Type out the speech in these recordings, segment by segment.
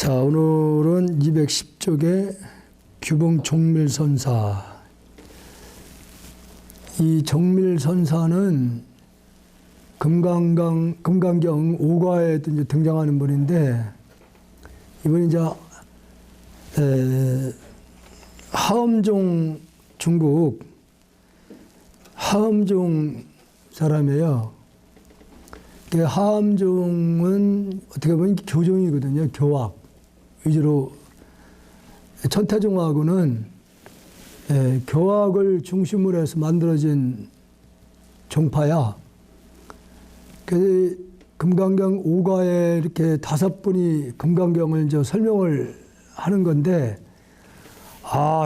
자, 오늘은 210쪽의 규봉 종밀선사. 이 종밀선사는 금강경 5가에 이제 등장하는 분인데, 이분이 이제 하엄종, 중국 하엄종 사람이에요. 하엄종은 어떻게 보면 교종이거든요. 교학 위주로. 천태종하고는 교학을 중심으로 해서 만들어진 종파야. 그래서 금강경 5가에 이렇게 5분이 금강경을 이제 설명을 하는 건데,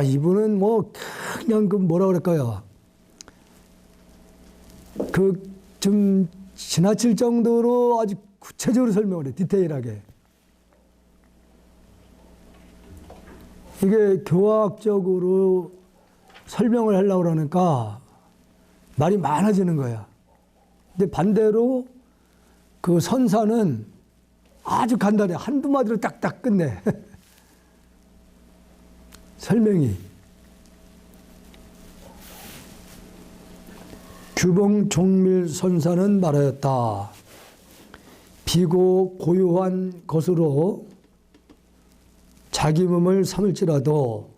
이분은 뭐 그냥 뭐라 그럴까요? 좀 지나칠 정도로 아주 구체적으로 설명을 해, 디테일하게. 이게 교학적으로 설명을 하려고 그러니까 말이 많아지는 거야. 근데 반대로 그 선사는 아주 간단해. 한두 마디로 딱딱 끝내. 설명이. 규봉 종밀 선사는 말하였다. 비고 고요한 것으로 자기 몸을 삼을지라도,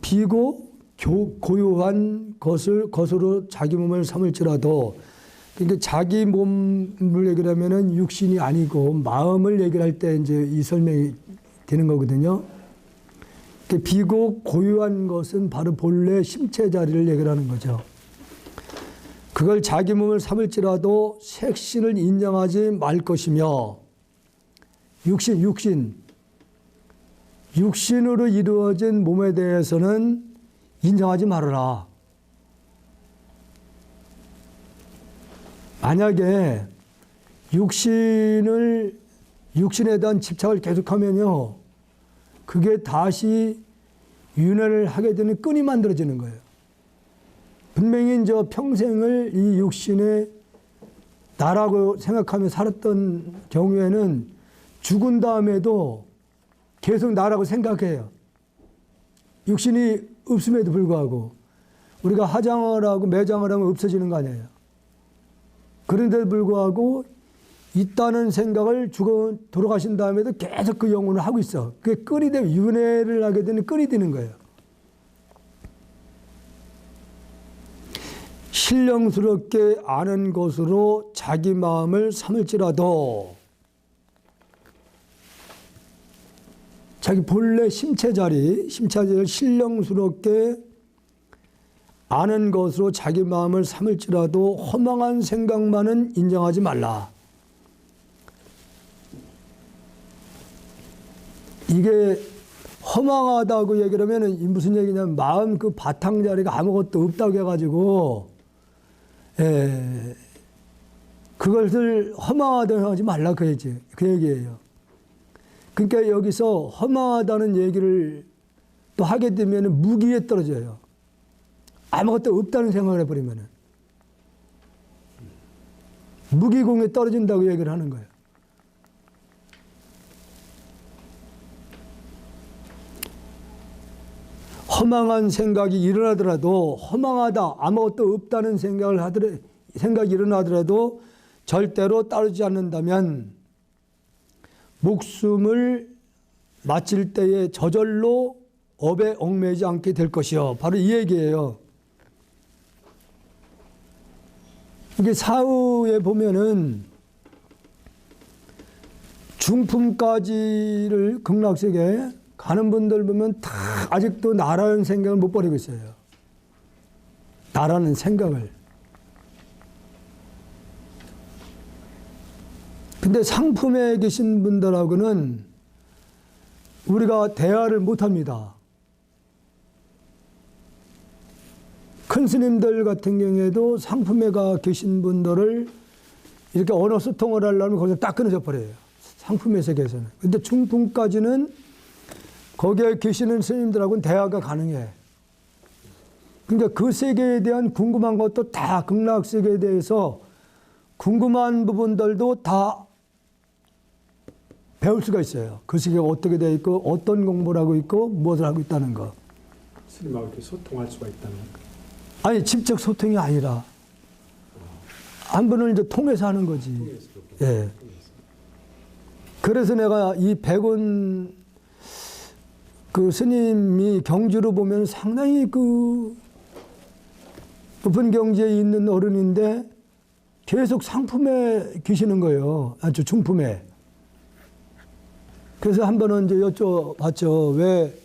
비고 고요한 것으로 자기 몸을 삼을지라도, 그러니까 자기 몸을 얘기를 하면은 육신이 아니고 마음을 얘기를 할 때 이제 이 설명이 되는 거거든요. 비고 고요한 것은 바로 본래 심체 자리를 얘기를 하는 거죠. 그걸 자기 몸을 삼을지라도 색신을 인정하지 말 것이며, 육신으로 이루어진 몸에 대해서는 인정하지 말아라. 만약에 육신에 대한 집착을 계속하면요, 그게 다시 윤회를 하게 되는 끈이 만들어지는 거예요. 분명히 저 평생을 이 육신에 나라고 생각하며 살았던 경우에는 죽은 다음에도 계속 나라고 생각해요. 육신이 없음에도 불구하고. 우리가 화장을 하고 매장을 하면 없어지는 거 아니에요. 그런데도 불구하고 있다는 생각을 돌아가신 다음에도 계속 그 영혼을 하고 있어. 그게 끈이 되면, 윤회를 하게 되는 끈이 되는 거예요. 신령스럽게 아는 것으로 자기 마음을 삼을지라도, 자기 본래 심체자리를 신령스럽게 아는 것으로 자기 마음을 삼을지라도 허망한 생각만은 인정하지 말라. 이게 허망하다고 얘기를 하면 무슨 얘기냐면, 마음 그 바탕자리가 아무것도 없다고 해가지고 그것을 허망하다고 하지 말라 그 얘기예요. 그러니까 여기서 허망하다는 얘기를 또 하게 되면 무기에 떨어져요. 아무것도 없다는 생각을 해버리면 무기공에 떨어진다고 얘기를 하는 거예요. 허망한 생각이 일어나더라도, 허망하다, 아무것도 없다는 생각이 일어나더라도 절대로 따르지 않는다면 목숨을 마칠 때에 저절로 업에 얽매이지 않게 될 것이요. 바로 이 얘기예요. 이게 사후에 보면은 중품까지를 극락세계에 가는 분들 보면 다 아직도 나라는 생각을 못 버리고 있어요. 나라는 생각을. 근데 상품에 계신 분들하고는 우리가 대화를 못 합니다. 큰 스님들 같은 경우에도 상품에 계신 분들을 이렇게 언어 소통을 하려면 거기서 딱 끊어져 버려요. 상품의 세계에서는. 근데 중품까지는 거기에 계시는 스님들하고는 대화가 가능해. 그러니까 그 세계에 대한 궁금한 것도 다, 극락세계에 대해서 궁금한 부분들도 다 배울 수가 있어요. 글씨가 어떻게 되어 있고 어떤 공부를 하고 있고 무엇을 하고 있다는 거. 스님하고 이렇게 소통할 수가 있다는. 아니 직접 소통이 아니라 한 분을 이제 통해서 하는 거지. 통해서 그렇게. 예. 그래서 내가 이 백운 그 스님이 경주로 보면 상당히 그 높은 경지에 있는 어른인데 계속 상품에 계시는 거예요. 아주 중품에. 그래서 한 번은 이제 여쭤봤죠. 왜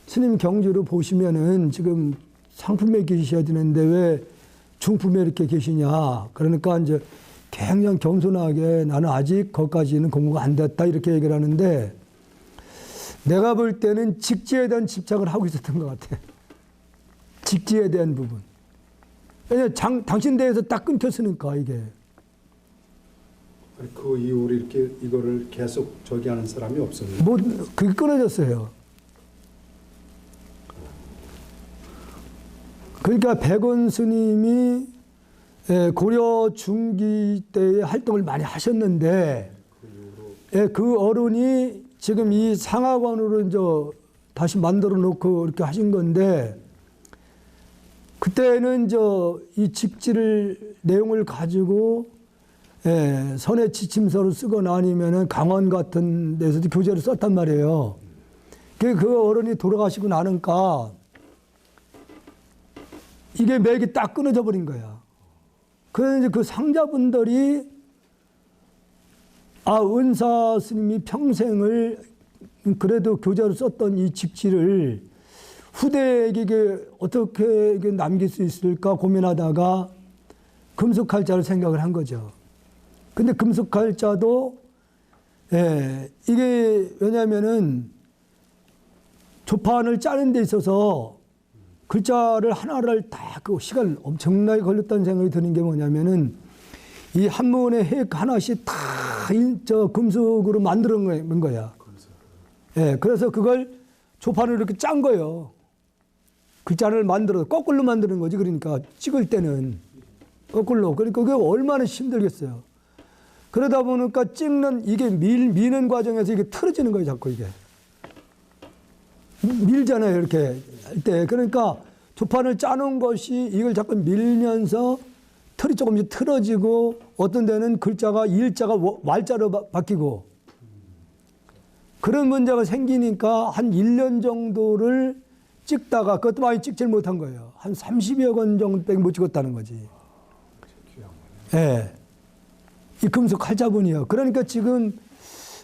스님 경주로 보시면은 지금 상품에 계셔야 되는데 왜 중품에 이렇게 계시냐. 그러니까 이제 굉장히 겸손하게 나는 아직 거기까지는 공부가 안 됐다 이렇게 얘기를 하는데 내가 볼 때는 직지에 대한 집착을 하고 있었던 것 같아. 직지에 대한 부분. 왜냐면 당신 대해서 딱 끊겼으니까 이게. 아니, 그 이후로 이렇게 이거를 계속 저기 하는 사람이 없었는데. 뭐 그게 끊어졌어요. 그러니까 백원 스님이 고려 중기 때에 활동을 많이 하셨는데 그 어른이 지금 이 상하관으로 이제 다시 만들어 놓고 이렇게 하신 건데 그때는 이 직지를 내용을 가지고 선의 지침서를 쓰거나 아니면은 강원 같은 데서도 교재를 썼단 말이에요. 그 어른이 돌아가시고 나니까 이게 맥이 딱 끊어져 버린 거야. 그래서 이제 그 상자분들이 은사 스님이 평생을 그래도 교재로 썼던 이 직지를 후대에게 이게 어떻게 이게 남길 수 있을까 고민하다가 금속칼자를 생각을 한 거죠. 근데 금속칼자도 이게 왜냐면은 조판을 짜는 데 있어서 글자를 하나를 다 그 시간 엄청나게 걸렸다는 생각이 드는 게 뭐냐면은 이 한문의 핵 하나씩 다 금속으로 만들어 놓은 거야. 그래서 그걸 조판을 이렇게 짠 거예요. 글자를 만들어 거꾸로 만드는 거지. 그러니까 찍을 때는 거꾸로. 그러니까 그게 얼마나 힘들겠어요. 그러다 보니까 찍는 이게 미는 과정에서 이게 틀어지는 거예요. 자꾸 이게 밀잖아요. 이렇게 할 때. 그러니까 조판을 짜놓은 것이 이걸 자꾸 밀면서 틀이 조금씩 틀어지고 어떤 데는 글자가 일자가 왈자로 바뀌고 그런 문제가 생기니까 한 1년 정도를 찍다가 그것도 많이 찍질 못한 거예요. 한 30여 권 정도밖에 못 찍었다는 거지. 예. 이 금속 칼자본이요. 그러니까 지금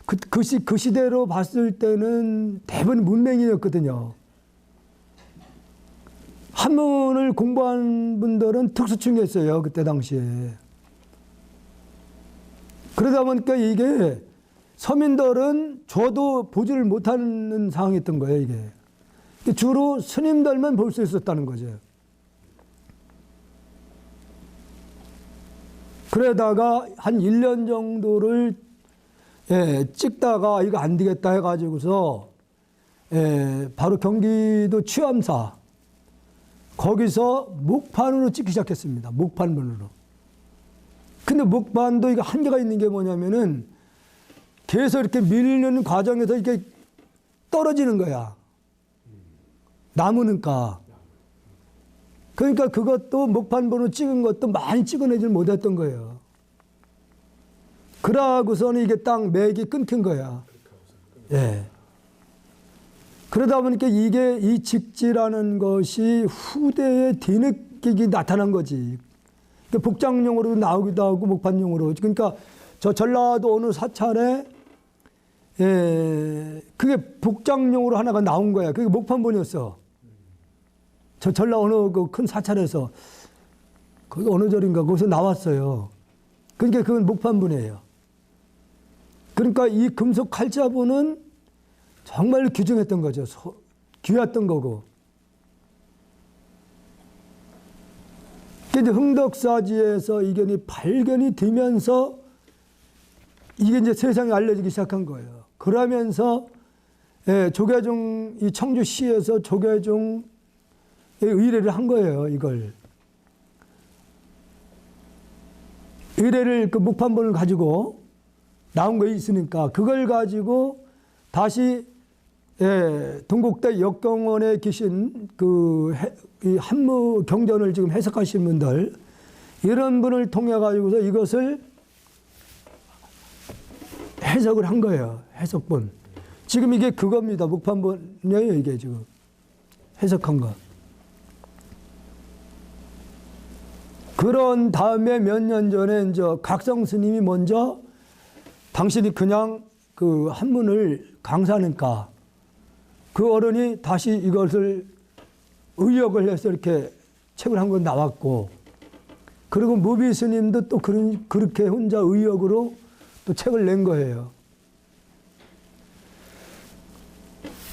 그 시대로 봤을 때는 대부분 문맹이었거든요. 한문을 공부한 분들은 특수층이었어요. 그때 당시에. 그러다 보니까 이게 서민들은 저도 보지를 못하는 상황이었던 거예요. 이게. 주로 스님들만 볼 수 있었다는 거죠. 그러다가 한 1년 정도를 찍다가 이거 안 되겠다 해가지고서 바로 경기도 취암사 거기서 목판으로 찍기 시작했습니다. 목판본으로. 근데 목판도 이거 한계가 있는 게 뭐냐면은 계속 이렇게 밀는 과정에서 이게 떨어지는 거야. 남으니까. 그러니까 그것도 목판본으로 찍은 것도 많이 찍어내질 못했던 거예요. 그러고서는 이게 딱 맥이 끊긴 거야. 예. 그러다 보니까 이게 이 직지라는 것이 후대에 뒤늦게 나타난 거지. 복장용으로도 나오기도 하고 목판용으로. 그러니까 저 전라도 어느 사찰에 그게 복장용으로 하나가 나온 거야. 그게 목판본이었어. 저 전라 어느 그 큰 사찰에서 거기 어느 절인가 거기서 나왔어요. 그러니까 그건 목판본이에요. 그러니까 이 금속 칼자본은 정말로 귀중했던 거죠. 귀했던 거고. 이제 흥덕사지에서 이게 발견이 되면서 이게 이제 세상에 알려지기 시작한 거예요. 그러면서 조계종, 이 청주시에서 조계종에 의뢰를 한 거예요, 이걸. 의뢰를 그 목판본을 가지고 나온 거 있으니까 그걸 가지고 다시 동국대 역경원에 계신 이 한무 경전을 지금 해석하신 분들, 이런 분을 통해 가지고서 이것을 해석을 한 거예요. 해석본. 지금 이게 그겁니다. 목판본이에요. 이게 지금 해석한 거. 그런 다음에 몇 년 전에 이제 각성 스님이 먼저 당신이 그냥 그 한문을 강사니까 그 어른이 다시 이것을 의역을 해서 이렇게 책을 한 권 나왔고, 그리고 무비 스님도 또 그렇게 혼자 의역으로 또 책을 낸 거예요.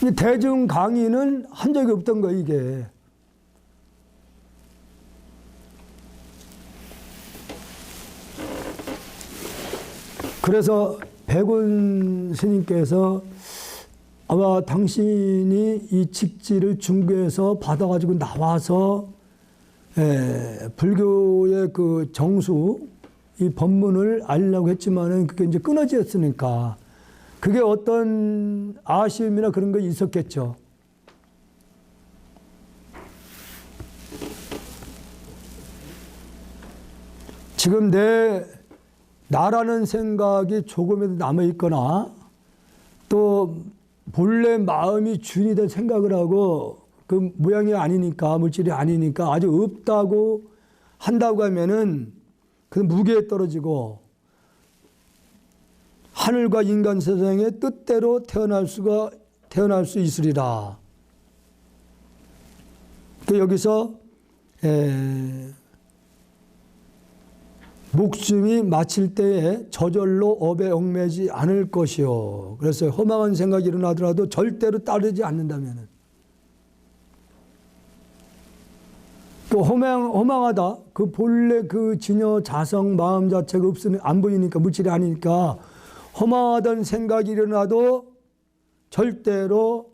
이 대중 강의는 한 적이 없던 거예요, 이게. 그래서 백운 스님께서 아마 당신이 이 직지를 중국에서 받아가지고 나와서 불교의 그 정수, 이 법문을 알려고 했지만은 그게 이제 끊어졌으니까 그게 어떤 아쉬움이나 그런 거 있었겠죠. 지금 나라는 생각이 조금이라도 남아있거나 또 본래 마음이 주인이 된 생각을 하고 그 모양이 아니니까, 물질이 아니니까 아주 없다고 한다고 하면은 그 무게에 떨어지고 하늘과 인간 세상의 뜻대로 태어날 수 있으리라. 여기서 목숨이 마칠 때에 저절로 업에 얽매지 않을 것이요. 그래서 허망한 생각이 일어나더라도 절대로 따르지 않는다면은. 또 허망하다. 그 본래 그 진여 자성 마음 자체가 없으니 안 보이니까, 물질이 아니니까 허망하다는 생각이 일어나도 절대로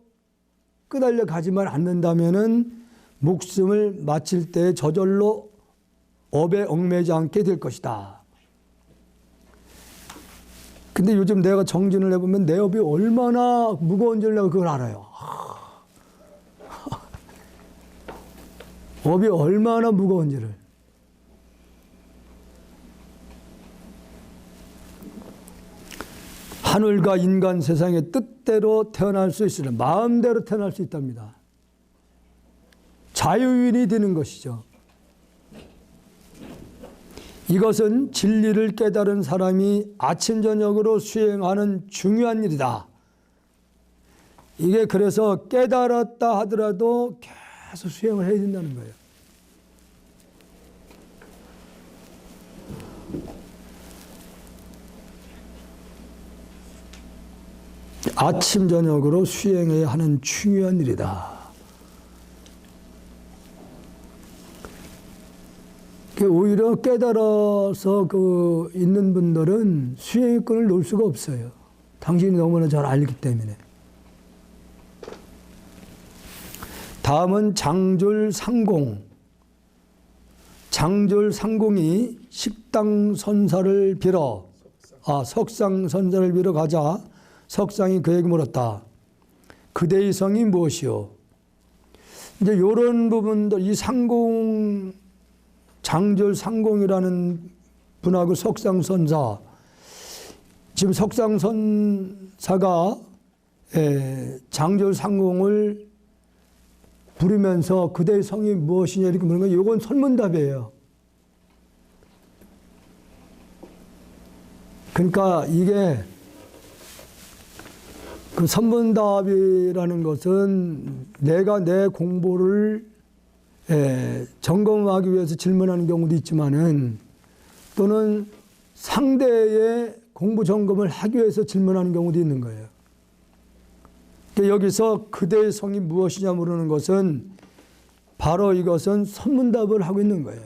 끄달려 가지만 않는다면은 목숨을 마칠 때 저절로 업에 얽매지 않게 될 것이다. 근데 요즘 내가 정진을 해보면 내 업이 얼마나 무거운 줄 내가 그걸 알아요. 업이 얼마나 무거운지를. 하늘과 인간 세상의 뜻대로 태어날 수 있으려 마음대로 태어날 수 있답니다. 자유인이 되는 것이죠. 이것은 진리를 깨달은 사람이 아침 저녁으로 수행하는 중요한 일이다. 이게 그래서 깨달았다 하더라도 계속 수행을 해야 된다는 거예요. 아침 저녁으로 수행해야 하는 중요한 일이다. 오히려 깨달아서 있는 분들은 수행의 끈을 놓을 수가 없어요. 당신이 너무나 잘 알기 때문에. 다음은 장졸상공. 장졸상공이 석상선사를 빌어 가자 석상이 그에게 물었다. 그대의 성이 무엇이요? 이제 이런 부분들, 이 상공, 장졸상공이라는 분하고 석상선사, 지금 석상선사가 장졸상공을 부르면서 그대의 성이 무엇이냐 이렇게 물은 거, 이건 설문답이에요. 그러니까 이게 그 설문답이라는 것은 내가 내 공부를 점검하기 위해서 질문하는 경우도 있지만은 또는 상대의 공부 점검을 하기 위해서 질문하는 경우도 있는 거예요. 여기서 그대의 성이 무엇이냐 물으는 것은 바로 이것은 설문답을 하고 있는 거예요.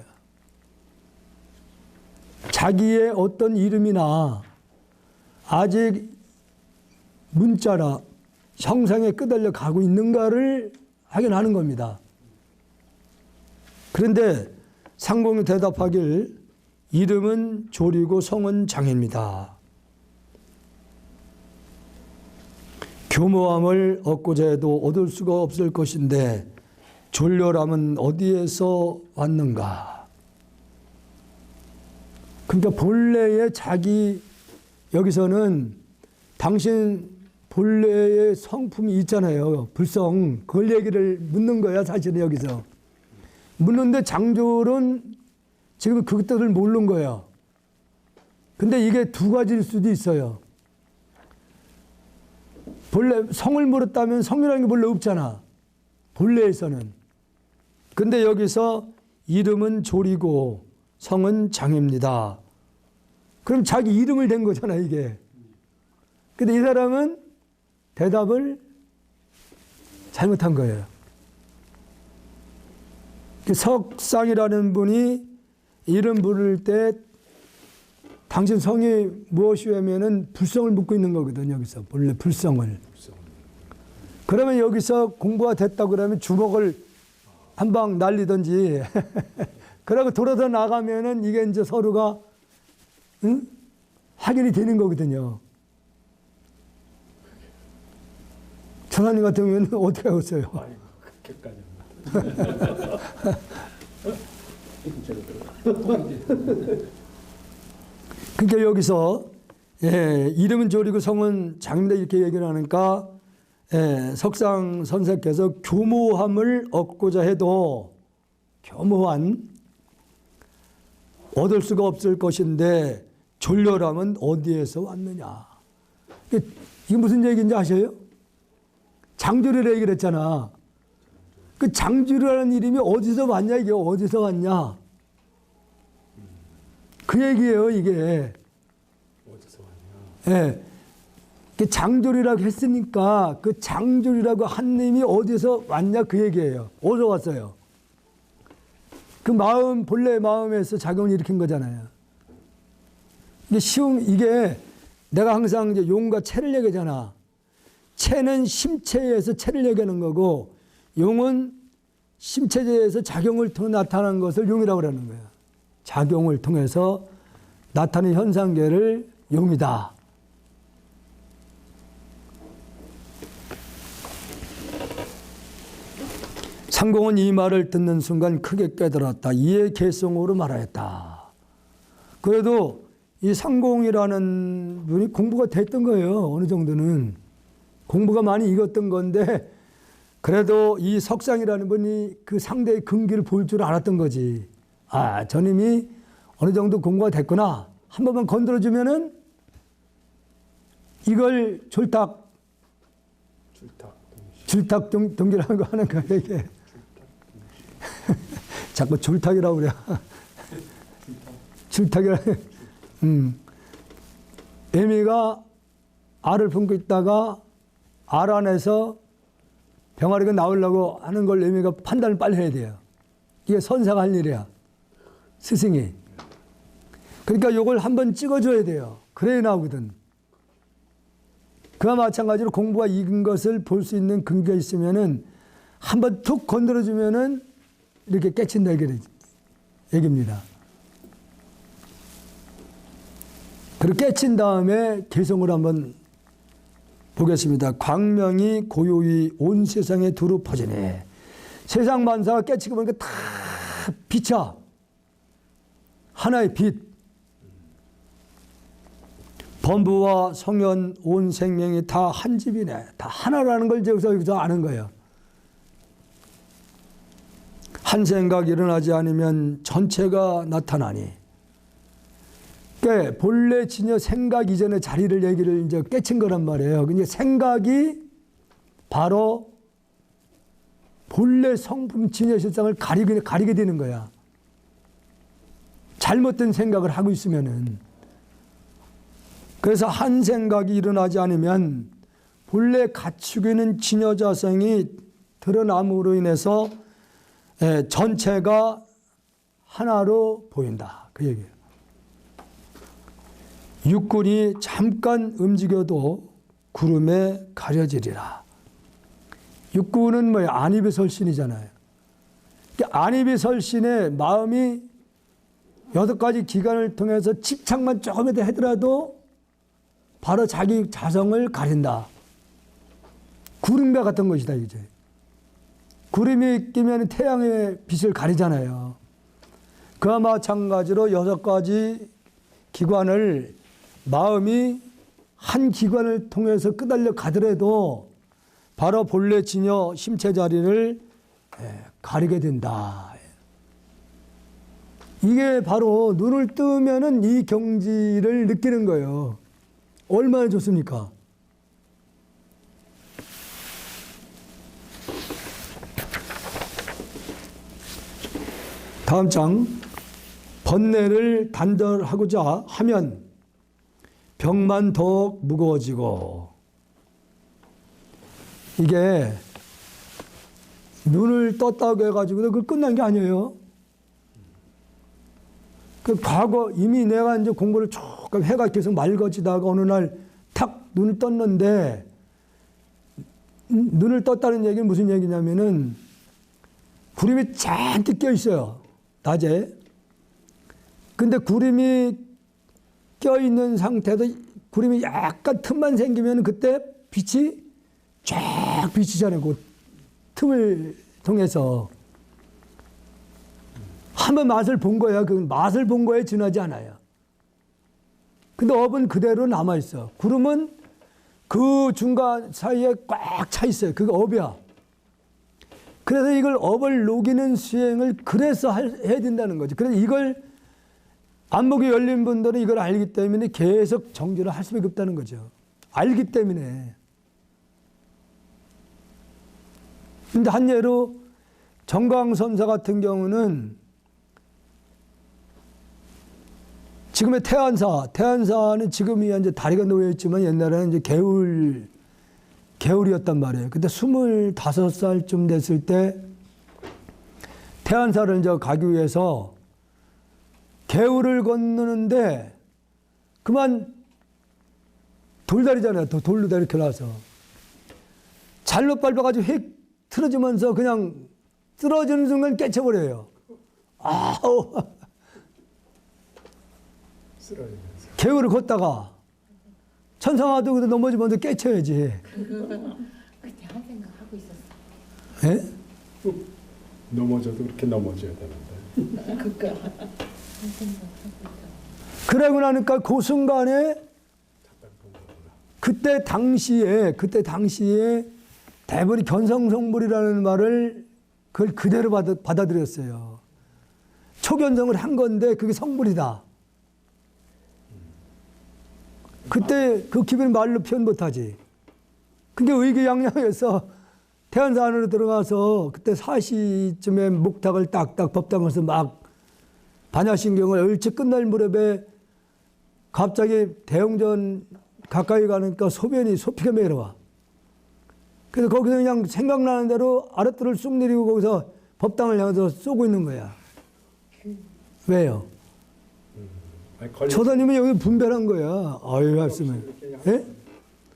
자기의 어떤 이름이나 아직 문자라 형상에 끄달려 가고 있는가를 확인하는 겁니다. 그런데 상공이 대답하길 이름은 조리고 성은 장입니다. 교모함을 얻고자 해도 얻을 수가 없을 것인데 졸렬함은 어디에서 왔는가? 그러니까 본래의 자기 여기서는 당신 본래의 성품이 있잖아요. 불성. 그걸 얘기를 묻는 거야 사실은 여기서. 묻는데 장졸은 지금 그 뜻을 모르는 거예요. 근데 이게 두 가지일 수도 있어요. 본래 성을 물었다면 성이라는 게 본래 없잖아. 본래에서는. 근데 여기서 이름은 졸이고 성은 장입니다. 그럼 자기 이름을 댄 거잖아 이게. 근데 이 사람은 대답을 잘못한 거예요. 석상이라는 분이 이름 부를 때 당신 성이 무엇이냐면은 불성을 묻고 있는 거거든요. 여기서 본래 불성을. 그러면 여기서 공부가 됐다고 그러면 주먹을 한 방 날리든지 그러고 돌아서 나가면은 이게 이제 서로가 확인이 되는 거거든요. 전하님 같은 경우에는 어떻게 하겠어요? 그러니까 여기서 이름은 졸이고 성은 장입니다 이렇게 얘기를 하니까 석상 선생께서 교모함을 얻고자 해도 교모한 얻을 수가 없을 것인데 졸렬함은 어디에서 왔느냐. 이게 무슨 얘기인지 아셔요? 장졸이라 얘기를 했잖아. 그 장졸이라는 이름이 어디서 왔냐 이게 어디서 왔냐. 그 얘기예요 이게. 어디서 왔냐. 장졸이라고 했으니까 그 장졸이라고 한 놈이 어디서 왔냐 그 얘기예요. 어디서 왔어요? 그 마음 본래 마음에서 작용을 일으킨 거잖아요. 이게 내가 항상 이제 용과 체를 얘기하잖아. 체는 심체에서 체를 얘기하는 거고 용은 심체에서 작용을 통해 나타나는 것을 용이라고 그러는 거예요. 작용을 통해서 나타나는 현상계를 용이다. 상공은 이 말을 듣는 순간 크게 깨달았다. 이에 개성으로 말하였다. 그래도 이 상공이라는 분이 공부가 됐던 거예요. 어느 정도는. 공부가 많이 익었던 건데 그래도 이 석상이라는 분이 그 상대의 근기를 볼 줄 알았던 거지. 아, 저님이 어느 정도 공부가 됐구나. 한 번만 건드려주면은 이걸 줄탁동기라는 거 하는 거야, 이게. 자꾸 줄탁이라고 그래. 줄탁이라. 애미가 알을 품고 있다가 알 안에서 병아리가 나오려고 하는 걸 애미가 판단을 빨리 해야 돼요. 이게 선사가 할 일이야. 스승이. 그러니까 이걸 한번 찍어줘야 돼요. 그래야 나오거든. 그와 마찬가지로 공부가 익은 것을 볼 수 있는 근거가 있으면은 한번 툭 건드려주면은 이렇게 깨친다 얘기입니다. 그리고 깨친 다음에 개성을 한번 보겠습니다. 광명이 고요히 온 세상에 두루 퍼지네. 세상 만사가 깨치고 보니까 다 빛이야. 하나의 빛. 범부와 성현 온 생명이 다 한 집이네. 다 하나라는 걸 여기서 아는 거예요. 한 생각이 일어나지 않으면 전체가 나타나니. 그러니까 본래 진여 생각 이전의 자리를 얘기를 이제 깨친 거란 말이에요. 근데 생각이 바로 본래 성품 진여 실상을 가리게 되는 거야. 잘못된 생각을 하고 있으면은. 그래서 한 생각이 일어나지 않으면 본래 갖추고 있는 진여자성이 드러남으로 인해서 전체가 하나로 보인다. 그 얘기예요. 육군이 잠깐 움직여도 구름에 가려지리라. 육군은 뭐예요? 안입이설신이잖아요. 안입이설신의 마음이 8가지 기관을 통해서 집착만 조금이라도 하더라도 바로 자기 자성을 가린다. 구름배 같은 것이다 이제. 구름이 끼면 태양의 빛을 가리잖아요. 그와 마찬가지로 6가지 기관을 마음이 한 기관을 통해서 끄달려 가더라도 바로 본래 진여 심체 자리를 가리게 된다. 이게 바로 눈을 뜨면은 이 경지를 느끼는 거예요. 얼마나 좋습니까? 다음 장. 번뇌를 단절하고자 하면 병만 더욱 무거워지고. 이게 눈을 떴다고 해가지고 그걸 끝난 게 아니에요. 그 과거 이미 내가 이제 공부를 조금 해가 계속 맑아지다가 어느 날 탁 눈을 떴는데, 눈을 떴다는 얘기는 무슨 얘기냐면은 구름이 잔뜩 껴 있어요. 낮에. 근데 구름이 껴 있는 상태에서 구름이 약간 틈만 생기면 그때 빛이 쫙 비치잖아요. 그 틈을 통해서. 한번 맛을 본 거야. 그 맛을 본 거에 지나지 않아요. 근데 업은 그대로 남아있어. 구름은 그 중간 사이에 꽉 차 있어요. 그게 업이야. 그래서 이걸 업을 녹이는 수행을 그래서 해야 된다는 거죠. 그래서 이걸 안목이 열린 분들은 이걸 알기 때문에 계속 정지를 할 수밖에 없다는 거죠. 알기 때문에. 근데 한 예로 정광선사 같은 경우는 지금의 태안사는 지금이 이제 다리가 놓여 있지만 옛날에는 이제 개울이었단 말이에요. 그때 25살쯤 됐을 때 태안사를 이제 가기 위해서 개울을 건너는데 그만 돌다리잖아요. 돌로 이렇게 나와서 잘못 밟아가지고 휙 틀어지면서 그냥 쓰러지는 순간 깨쳐버려요. 아우. 개울을 걷다가 천상화도 넘어지면서 깨쳐야지. 그때 한 생각 하고 있었어. 예? 넘어져도 그렇게 넘어져야 되는데. 그니까 한 생각 하고 있었어. 그러고 나니까 그 순간에 그때 당시에 대부분이 견성성불이라는 말을 그걸 그대로 받아들였어요. 초견성을 한 건데 그게 성불이다. 그때 그 기분을 말로 표현 못하지. 근데 의기양양해서 태안사 안으로 들어가서 그때 4시쯤에 목탁을 딱딱 법당에서 막 반야신경을 얼추 끝날 무렵에 갑자기 대웅전 가까이 가니까 소피가 매려와. 그래서 거기서 그냥 생각나는 대로 아랫뜰을 쑥 내리고 거기서 법당을 향해서 쏘고 있는 거야. 왜요? 초사님은 여기 분별한 거야. 아유, 말씀을. 예?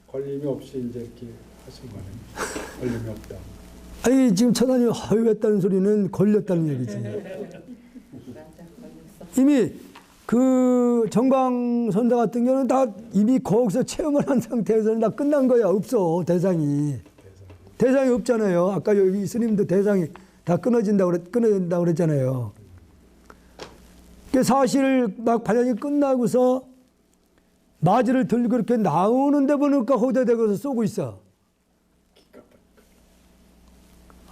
걸림이 없이 이제 이렇게 하신 거네. 걸림이 없다. 아니, 지금 초사님이 허유했다는 소리는 걸렸다는 얘기지. 이미 그 정광선사 같은 경우는 다 이미 거기서 체험을 한 상태에서는 다 끝난 거야. 없어, 대상이. 대상이 없잖아요. 아까 여기 스님도 대상이 다 끊어진다고 그랬잖아요. 사실 막 반야이 끝나고서 마지를 들고 이렇게 나오는데 보니까 호대대고서 쏘고 있어.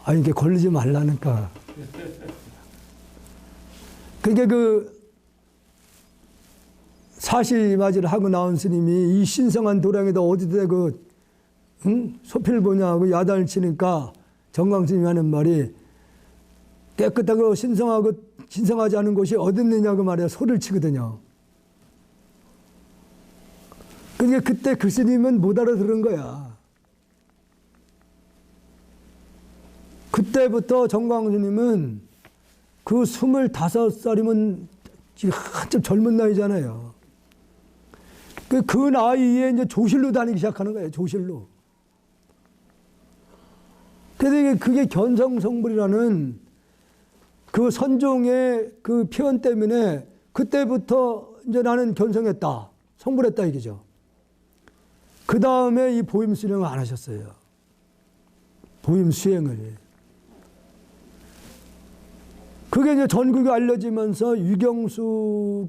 아니, 이게 걸리지 말라니까. 그러니까 그 사시마지를 하고 나온 스님이 이 신성한 도량에다 어디다 소피를 보냐고 야단을 치니까 정광 스님이 하는 말이 깨끗하고 신성하지 않은 곳이 어딨느냐고 말이야 소리를 치거든요. 그러니까 그때 그 스님은 못 알아들은 거야. 그때부터 정광 스님은 그 25살이면 지금 한참 젊은 나이잖아요. 그 나이에 이제 조실로 다니기 시작하는 거예요. 조실로. 그래서 그게 견성성불이라는 그 선종의 그 표현 때문에 그때부터 이제 나는 견성했다. 성불했다 이거죠. 그 다음에 이 보임 수령을 안 하셨어요. 보임 수행을. 그게 이제 전국에 알려지면서 유경수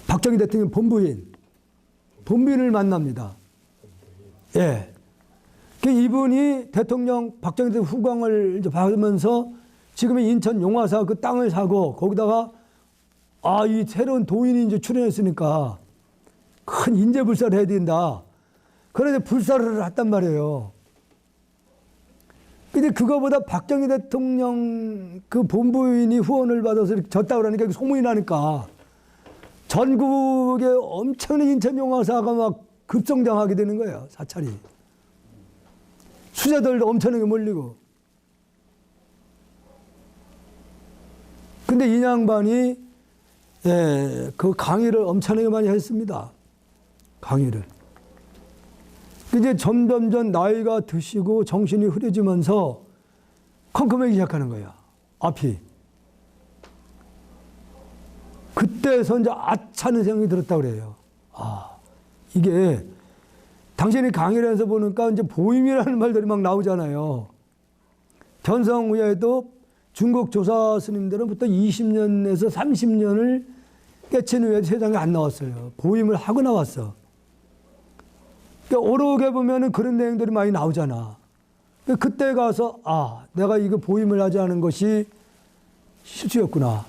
박정희 대통령 본부인을 만납니다. 예. 이분이 대통령 박정희 대통령 후광을 이제 받으면서 지금의 인천 용화사 그 땅을 사고 거기다가 이 새로운 도인이 이제 출연했으니까 큰 인재불사를 해야 된다. 그래서 불사를 했단 말이에요. 근데 그거보다 박정희 대통령 그 본부인이 후원을 받아서 이렇게 졌다 그러니까 소문이 나니까 전국에 엄청난 인천 용화사가 막 급성장하게 되는 거예요. 사찰이. 수자들도 엄청나게 몰리고. 근데 이 양반이 그 강의를 엄청나게 많이 했습니다. 강의를. 이제 점점점 나이가 드시고 정신이 흐려지면서 컴컴하기 시작하는 거예요. 앞이. 그때서 이제 아차는 생각이 들었다고 그래요. 이게 당신이 강의를 해서 보니까 이제 보임이라는 말들이 막 나오잖아요. 견성 후에도 중국 조사 스님들은 보통 20년에서 30년을 깨친 후에 세상에 안 나왔어요. 보임을 하고 나왔어. 그러니까 오르게 보면은 그런 내용들이 많이 나오잖아. 그때 가서 내가 이거 보임을 하지 않은 것이 실수였구나.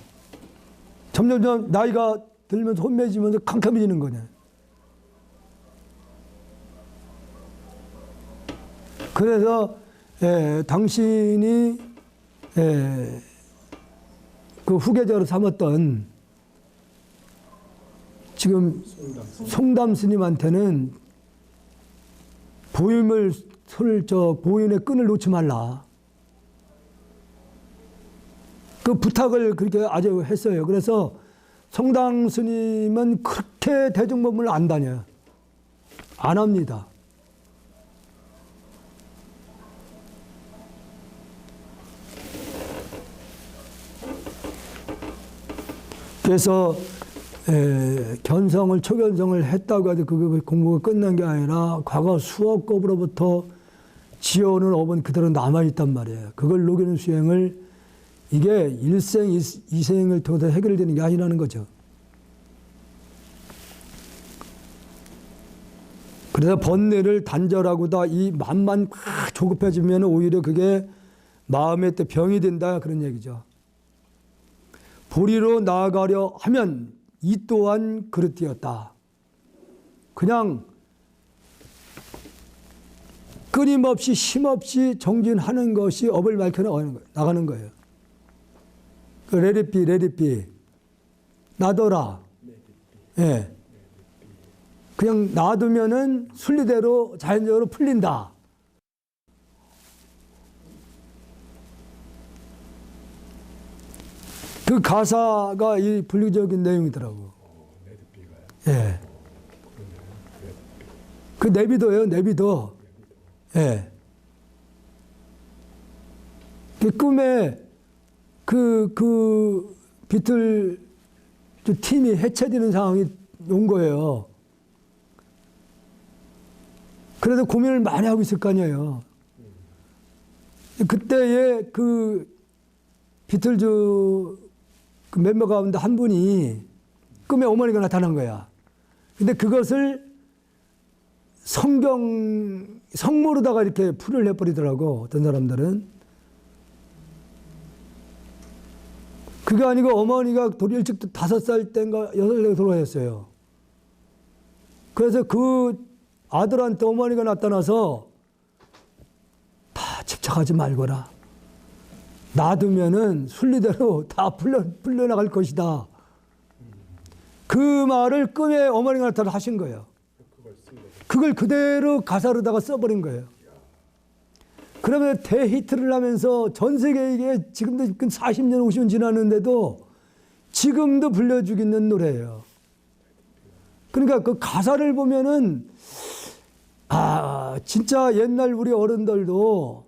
점점점 나이가 들면서 혼매지면서 캄캄해지는 거네. 그래서 당신이 그 후계자로 삼았던 지금 송담 스님한테는 보임의 끈을 놓지 말라. 그 부탁을 그렇게 아주 했어요. 그래서 송담 스님은 그렇게 대중법문을 안 다녀요. 안 합니다. 그래서 초견성을 했다고 해도 그 공부가 끝난 게 아니라 과거 수억겁으로부터 지어오는 업은 그대로 남아있단 말이에요. 그걸 녹이는 수행을 이게 일생 이생을 통해서 해결되는 게 아니라는 거죠. 그래서 번뇌를 단절하고다 이 마음만 조급해지면 오히려 그게 마음의 때 병이 된다 그런 얘기죠. 보리로 나아가려 하면 이 또한 그릇되었다. 그냥 끊임없이 쉼없이 정진하는 것이 업을 밝혀 나가는 거예요. 그 레리피 놔둬라. 예. 그냥 놔두면은 순리대로 자연적으로 풀린다. 그 가사가 이 불교적인 내용이더라고. 예. 그 내비도예요, 내비도. 예. 그 꿈에 그 비틀 팀이 해체되는 상황이 온 거예요. 그래도 고민을 많이 하고 있을 거 아니에요. 그때에 그 비틀즈 그 멤버 가운데 한 분이 꿈에 어머니가 나타난 거야. 근데 그것을 성모로다가 이렇게 풀을 내버리더라고, 어떤 사람들은. 그게 아니고 어머니가 일찍 5살 때인가 6살 돌아가셨어요. 그래서 그 아들한테 어머니가 나타나서 다 집착하지 말거라. 놔두면은 순리대로 다 풀려나갈 것이다. 그 말을 꿈에 어머니가 나타나 하신 거예요. 그걸 그대로 가사로다가 써버린 거예요. 그러면 대히트를 하면서 전 세계에 지금도 40년, 50년 지났는데도 지금도 불려주고 있는 노래예요. 그러니까 그 가사를 보면은 진짜 옛날 우리 어른들도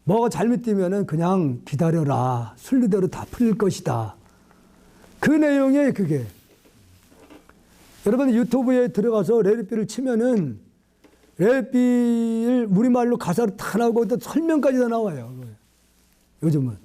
뭐가 잘못되면은 그냥 기다려라. 순리대로 다 풀릴 것이다. 그 내용이에요, 그게. 여러분 유튜브에 들어가서 레리피를 치면은 랩비를 우리말로 가사로 다 나오고 또 설명까지 다 나와요. 요즘은.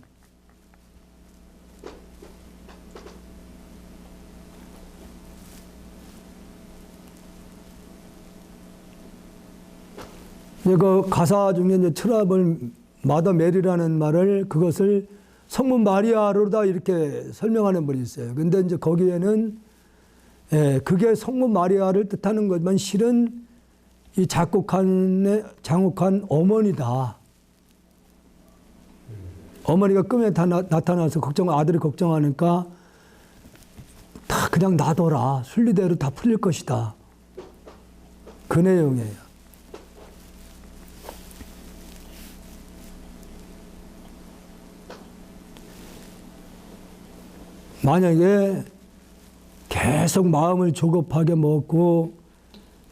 그 가사 중에 이제 트러블 마더 메리라는 말을 그것을 성모 마리아로다 이렇게 설명하는 분이 있어요. 근데 이제 거기에는 그게 성모 마리아를 뜻하는 거지만 실은 이 장욱한 어머니다. 어머니가 꿈에 다 나타나서 아들이 걱정하니까 다 그냥 놔둬라. 순리대로 다 풀릴 것이다. 그 내용이에요. 만약에 계속 마음을 조급하게 먹고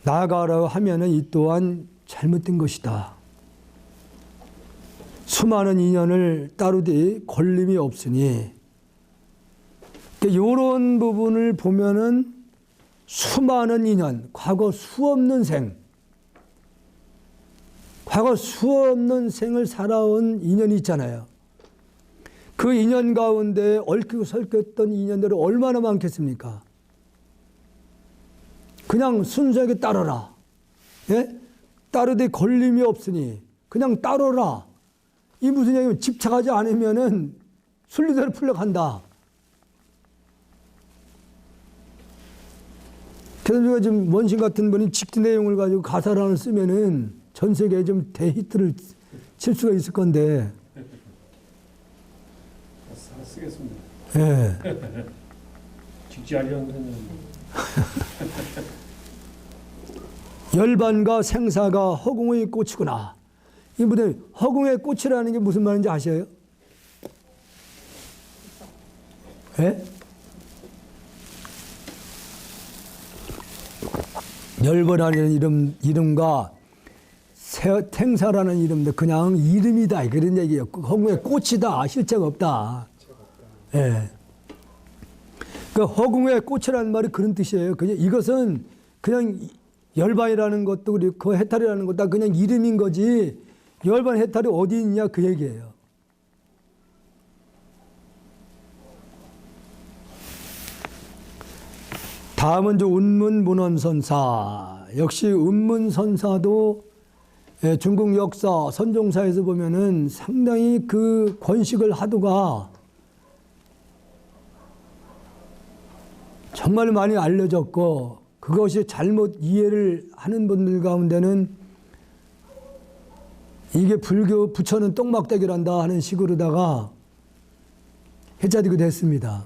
나아가라고 하면은 이 또한 잘못된 것이다. 수많은 인연을 따르되 걸림이 없으니 이런 부분을 보면은 수많은 인연, 과거 수없는 생을 살아온 인연이 있잖아요. 그 인연 가운데 얽히고 설켰던 인연들이 얼마나 많겠습니까? 그냥 순수하게 따르라. 예? 따르되 걸림이 없으니 그냥 따르라. 이 무슨 얘기냐면 집착하지 않으면은 순리대로 풀려간다. 그래서 우리가 지금 원신 같은 분이 직지 내용을 가지고 가사를 하나 쓰면은 전 세계에 좀 대히트를 칠 수가 있을 건데. 쓰겠습니다. 예. 직지하려는 열반과 생사가 허공의 꽃이구나. 이 무대 허공의 꽃이라는 게 무슨 말인지 아셔요? 예? 열반이라는 이름과 생사라는 이름도 그냥 이름이다 그런 얘기예요. 허공의 꽃이다. 실체가 없다. 예. 그 허공의 꽃이라는 말이 그런 뜻이에요. 그냥 이것은 그냥 열반이라는 것도 그렇고 해탈이라는 것도 다 그냥 이름인 거지. 열반 해탈이 어디 있냐 그 얘기예요. 다음은 운문문헌선사. 역시 운문선사도 중국 역사 선종사에서 보면은 상당히 그 권식을 하도가 정말 많이 알려졌고 그것이 잘못 이해를 하는 분들 가운데는 이게 불교 부처는 똥막대기란다 하는 식으로다가 해자되기도 했습니다.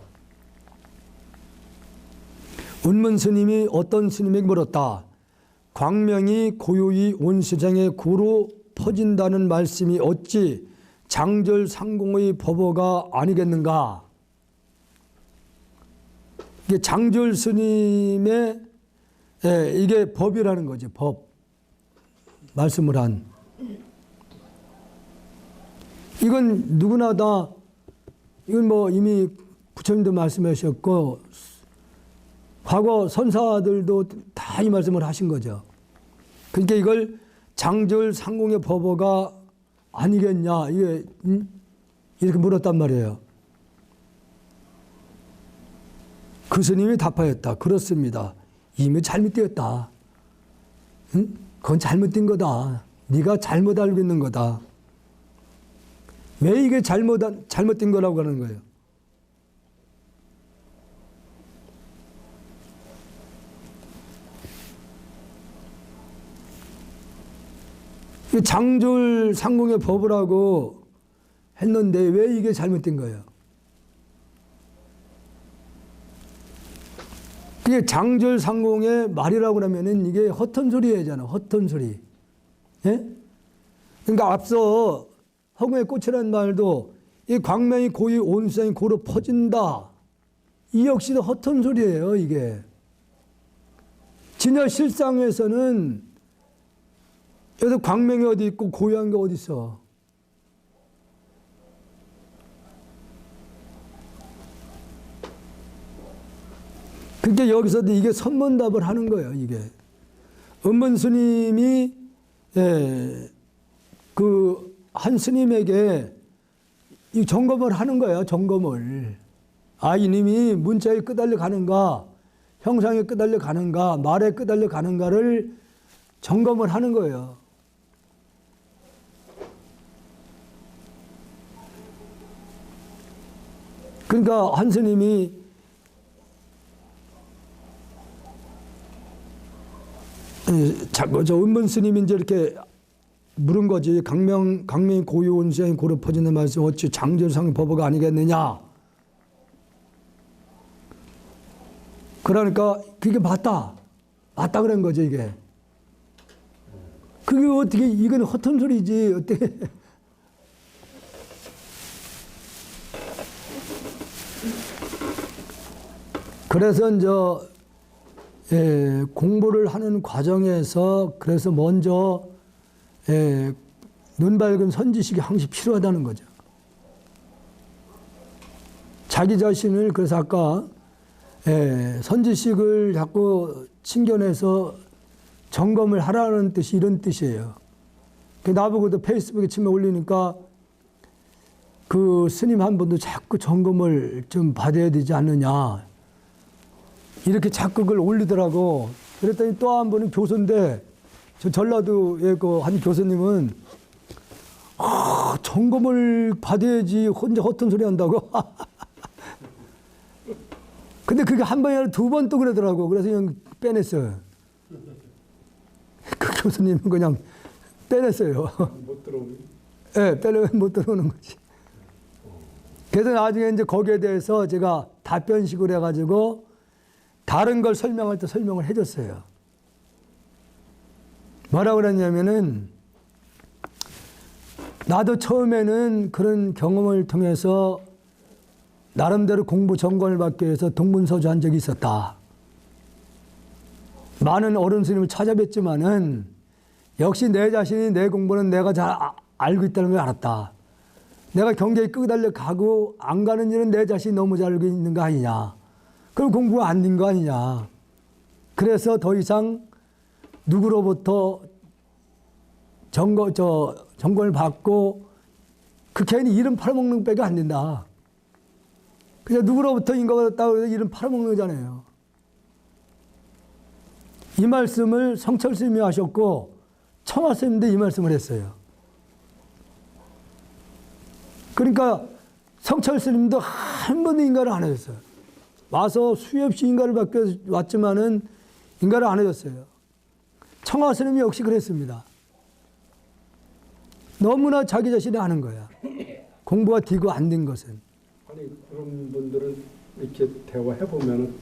운문 스님이 어떤 스님에게 물었다. 광명이 고요히 온 세상에 고로 퍼진다는 말씀이 어찌 장절상공의 법어가 아니겠는가? 이게 장절 스님의 이게 법이라는 거죠. 법. 말씀을 한. 이건 누구나 다 이건 뭐 이미 부처님도 말씀하셨고 과거 선사들도 다 이 말씀을 하신 거죠. 그러니까 이걸 장절상공의 법어가 아니겠냐 이게 이렇게 물었단 말이에요. 그 스님이 답하였다. 그렇습니다. 이미 잘못되었다. 응? 그건 잘못된 거다. 네가 잘못 알고 있는 거다. 왜 이게 잘못된 거라고 하는 거예요? 장절상공의 법이라고 했는데 왜 이게 잘못된 거예요? 그게 장절상공의 말이라고 하면은 이게 허튼 소리잖아. 허튼 소리. 예? 그러니까 앞서 허공의 꽃이라는 말도 이 광명이 고이 온 세상이 고로 퍼진다. 이 역시도 허튼 소리예요. 이게. 진여 실상에서는 여기서 광명이 어디 있고 고요한 게 어디 있어? 그러니까 여기서도 이게 선문답을 하는 거예요. 이게 은문 스님이 그 한 스님에게 이 점검을 하는 거예요. 점검을. 아, 이님이 문자에 끄달려 가는가, 형상에 끄달려 가는가, 말에 끄달려 가는가를 점검을 하는 거예요. 그러니까 한 스님이 저 은문 스님이 이제 이렇게 물은 거지. 강명 고유온수행 고려 퍼지는 말씀 어찌 장절상 법어가 아니겠느냐. 그러니까 그게 맞다 그런 거죠 이게. 그게 어떻게 이건 허튼 소리지 어떻게? 그래서 이제 공부를 하는 과정에서 그래서 먼저 눈 밝은 선지식이 항상 필요하다는 거죠. 자기 자신을 그래서 아까 선지식을 자꾸 챙겨내서 점검을 하라는 뜻이 이런 뜻이에요. 나보고도 페이스북에 치면 올리니까 그 스님 한 분도 자꾸 점검을 좀 받아야 되지 않느냐. 이렇게 자꾸 그걸 올리더라고. 그랬더니 또 한 분은 교수인데, 저 전라도의 그 한 교수님은, 점검을 받아야지 혼자 허튼 소리 한다고. 근데 그게 한 번이 아니라 두 번 또 그러더라고. 그래서 그냥 빼냈어요. 그 교수님은 그냥 빼냈어요. 못 들어오는? 네, 빼내면 못 들어오는 거지. 그래서 나중에 이제 거기에 대해서 제가 답변식으로 해가지고 다른 걸 설명할 때 설명을 해줬어요. 뭐라고 그랬냐면은 나도 처음에는 그런 경험을 통해서 나름대로 공부 전공을 받기 위해서 동문서주한 적이 있었다. 많은 어른 스님을 찾아뵀지만은 역시 내 자신이 내 공부는 내가 잘 알고 있다는 걸 알았다. 내가 경계에 끄달려 가고 안 가는 일은 내 자신이 너무 잘 알고 있는 거 아니냐. 그럼 공부가 안 된 거 아니냐. 그래서 더 이상 누구로부터 점검을 받고 그 괜히 이름 팔아먹는 빼가 안 된다. 그냥 누구로부터 인가가 됐다고 해서 이름 팔아먹는 거잖아요. 이 말씀을 성철 스님이 하셨고 청화 스님도 이 말씀을 했어요. 그러니까 성철 스님도 한 번도 인가를 안 해줬어요. 와서 수없이 인가를 받고 왔지만은 인가를 안 해줬어요. 청화 스님이 역시 그랬습니다. 너무나 자기 자신이 아는 거야. 공부가 되고 안 된 것은. 아니 그런 분들은 이렇게 대화해보면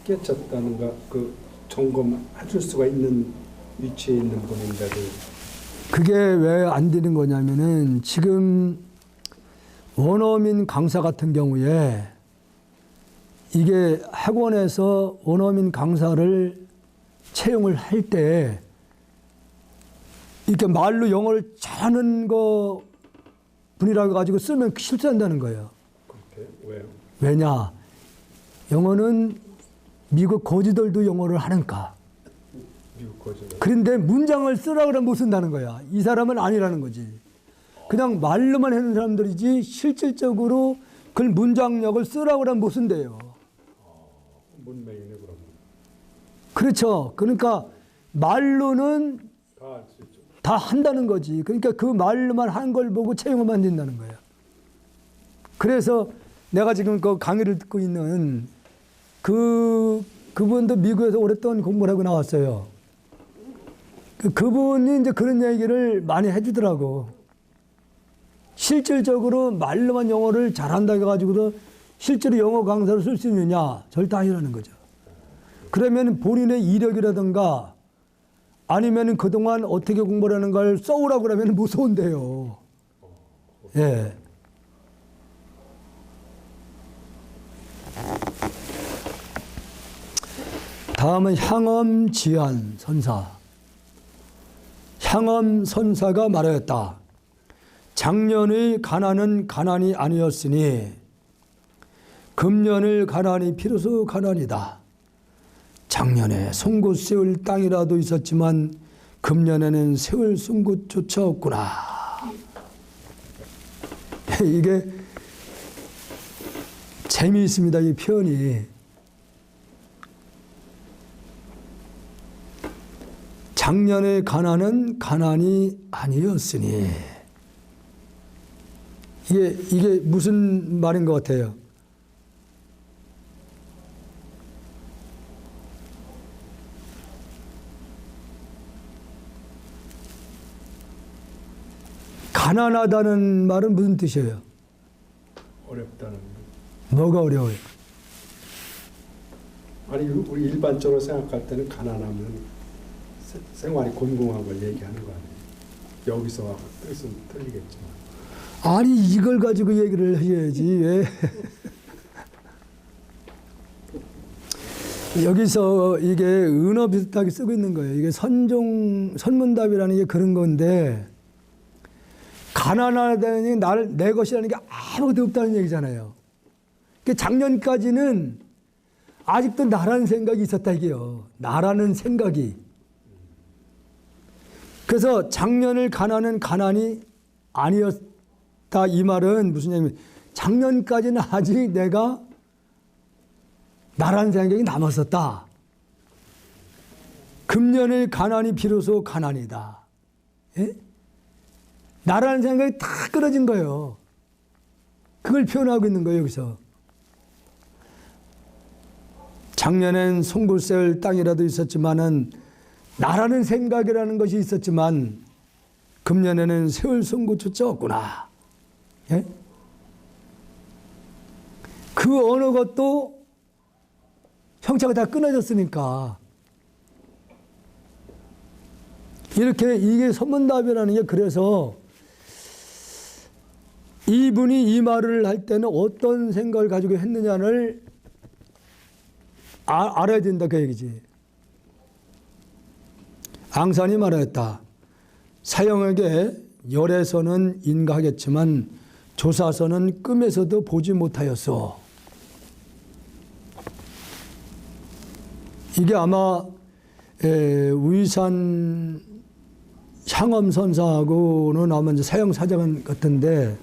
깨쳤다는가 그 점검해줄 수가 있는 위치에 있는 분인데도 그게 왜 안 되는 거냐면은 지금 원어민 강사 같은 경우에 이게 학원에서 원어민 강사를 채용을 할 때 이렇게 말로 영어를 잘하는 거 분이라고 가지고 쓰면 실수한다는 거예요. 그렇게 왜요? 왜냐? 영어는 미국 거지들도 영어를 하는가? 미국 거지들. 그런데 문장을 쓰라 그러면 못 쓴다는 거야. 이 사람은 아니라는 거지. 그냥 말로만 하는 사람들이지 실질적으로 그 문장력을 쓰라 그러면 못 쓴대요. 문맹이네 그러면. 그렇죠. 그러니까 말로는 다 알 수 있죠. 다 한다는 거지. 그러니까 그 말로만 한 걸 보고 채용을 만든다는 거예요. 그래서 내가 지금 그 강의를 듣고 있는 그분도 미국에서 오랫동안 공부를 하고 나왔어요. 그분이 이제 그런 얘기를 많이 해주더라고. 실질적으로 말로만 영어를 잘한다 해가지고도 실제로 영어 강사를 쓸 수 있느냐? 절대 아니라는 거죠. 그러면 본인의 이력이라든가 아니면 그동안 어떻게 공부를 하는 걸 써오라고 그러면 무서운데요. 예. 다음은 향엄 지한 선사. 향엄 선사가 말하였다. 작년의 가난은 가난이 아니었으니 금년의 가난이 비로소 가난이다. 작년에 송곳 세울 땅이라도 있었지만 금년에는 세월 쓴 곳조차 없구나. 이게 재미있습니다. 이 표현이. 작년의 가난은 가난이 아니었으니. 이게 무슨 말인 것 같아요? 가난하다는 말은 무슨 뜻이에요? 어렵다는 거. 뭐가 어려워요? 아니 우리 일반적으로 생각할 때는 가난하면 생활이 곤궁한 걸 얘기하는 거 아니에요. 여기서 뜻은 틀리겠지만. 아니 이걸 가지고 얘기를 해야지 왜? 여기서 이게 은어 비슷하게 쓰고 있는 거예요. 이게 선문답이라는 게 그런 건데 가난하다는 얘기 내 것이라는 게 아무것도 없다는 얘기잖아요. 작년까지는 아직도 나라는 생각이 있었다 이게요. 나라는 생각이. 그래서 작년을 가난은 가난이 아니었다 이 말은 무슨 얘기냐면 작년까지는 아직 내가 나라는 생각이 남았었다. 금년의 가난이 비로소 가난이다. 예? 나라는 생각이 다 끊어진 거예요. 그걸 표현하고 있는 거예요, 여기서. 작년엔 송골세월 땅이라도 있었지만은 나라는 생각이라는 것이 있었지만 금년에는 세월 송곳조차 없구나. 예? 그 어느 것도 형체가 다 끊어졌으니까 이렇게 이게 선문답이라는 게 그래서 이분이 이 말을 할 때는 어떤 생각을 가지고 했느냐를 알아야 된다 그 얘기지. 앙산이 말하였다. 사형에게 열에서는 인가하겠지만 조사서는 꿈에서도 보지 못하였소. 이게 아마 위산 향엄선사하고는 아마 이제 사형사정 같은데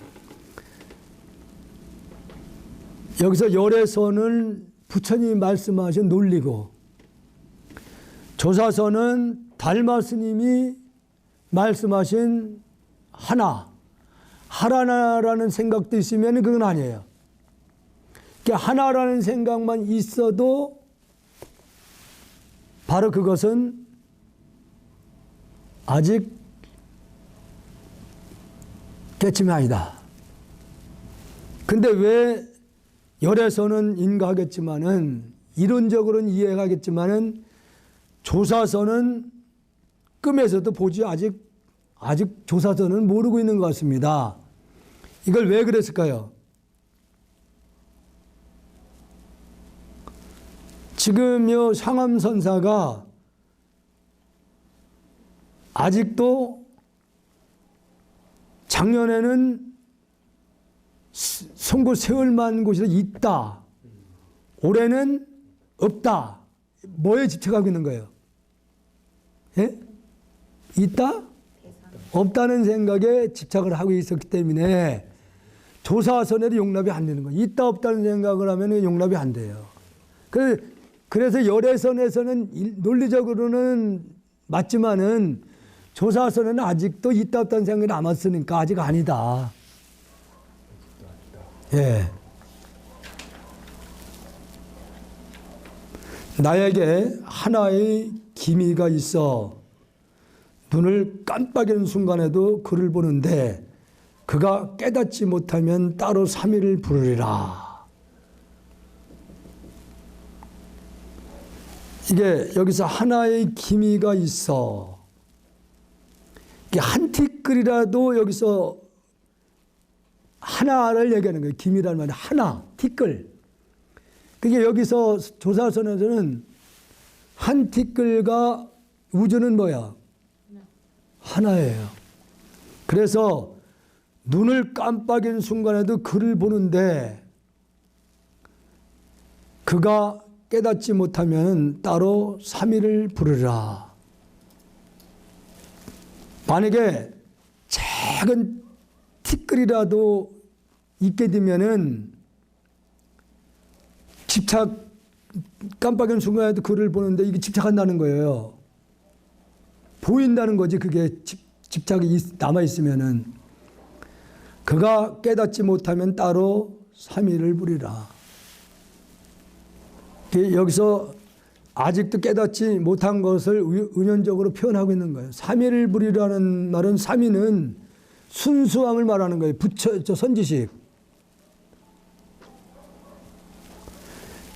여기서 열에서는 부처님이 말씀하신 논리고 조사서는 달마 스님이 말씀하신 하나라는 생각도 있으면 그건 아니에요. 하나라는 생각만 있어도 바로 그것은 아직 깨침이 아니다. 근데 왜 열에서는 인가하겠지만은 이론적으로는 이해하겠지만은 조사서는 꿈에서도 보지 아직 조사서는 모르고 있는 것 같습니다. 이걸 왜 그랬을까요? 지금요 상암선사가 아직도 작년에는 송곳 세월만 곳이 있다. 올해는 없다. 뭐에 집착하고 있는 거예요? 예? 있다? 없다는 생각에 집착을 하고 있었기 때문에 조사선에도 용납이 안 되는 거예요. 있다 없다는 생각을 하면 용납이 안 돼요. 그래서 열애선에서는 논리적으로는 맞지만은 조사선에는 아직도 있다 없다는 생각이 남았으니까 아직 아니다. 예. 나에게 하나의 기미가 있어 눈을 깜빡이는 순간에도 그를 보는데 그가 깨닫지 못하면 따로 삼위를 부르리라. 이게 여기서 하나의 기미가 있어. 이게 한 티끌이라도 여기서 하나를 얘기하는 거예요. 기미라는 말이 하나, 티끌. 그게 여기서 조사선에서는 한 티끌과 우주는 뭐야? 하나예요. 그래서 눈을 깜빡이는 순간에도 그를 보는데 그가 깨닫지 못하면 따로 삼위를 부르라. 만약에 작은 티끌이라도 있게 되면은 집착, 깜빡이는 순간에도 그를 보는데 이게 집착한다는 거예요. 보인다는 거지. 그게 집착이 남아있으면은. 그가 깨닫지 못하면 따로 삼위를 부리라. 여기서 아직도 깨닫지 못한 것을 은연적으로 표현하고 있는 거예요. 삼위를 부리라는 말은 삼위는 순수함을 말하는 거예요. 선지식.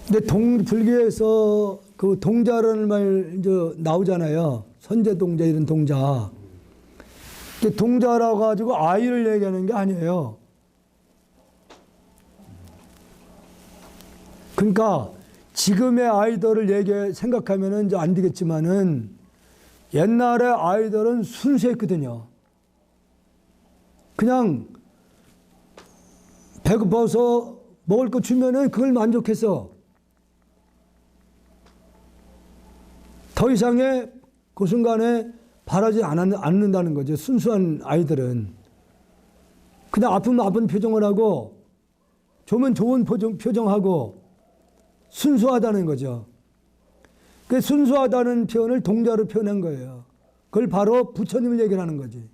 근데 불교에서 그 동자라는 말 이제 나오잖아요. 선제 동자 이런 동자. 동자라고 가지고 아이를 얘기하는 게 아니에요. 그러니까 지금의 아이돌을 생각하면은 이제 안 되겠지만은 옛날에 아이돌은 순수했거든요. 그냥 배고파서 먹을 거 주면은 그걸 만족했어. 더 이상의 그 순간에 바라지 않는다는 거죠. 순수한 아이들은. 그냥 아프면 아픈 표정을 하고 좋으면 좋은 표정하고 순수하다는 거죠. 그 순수하다는 표현을 동자로 표현한 거예요. 그걸 바로 부처님을 얘기하는 거지.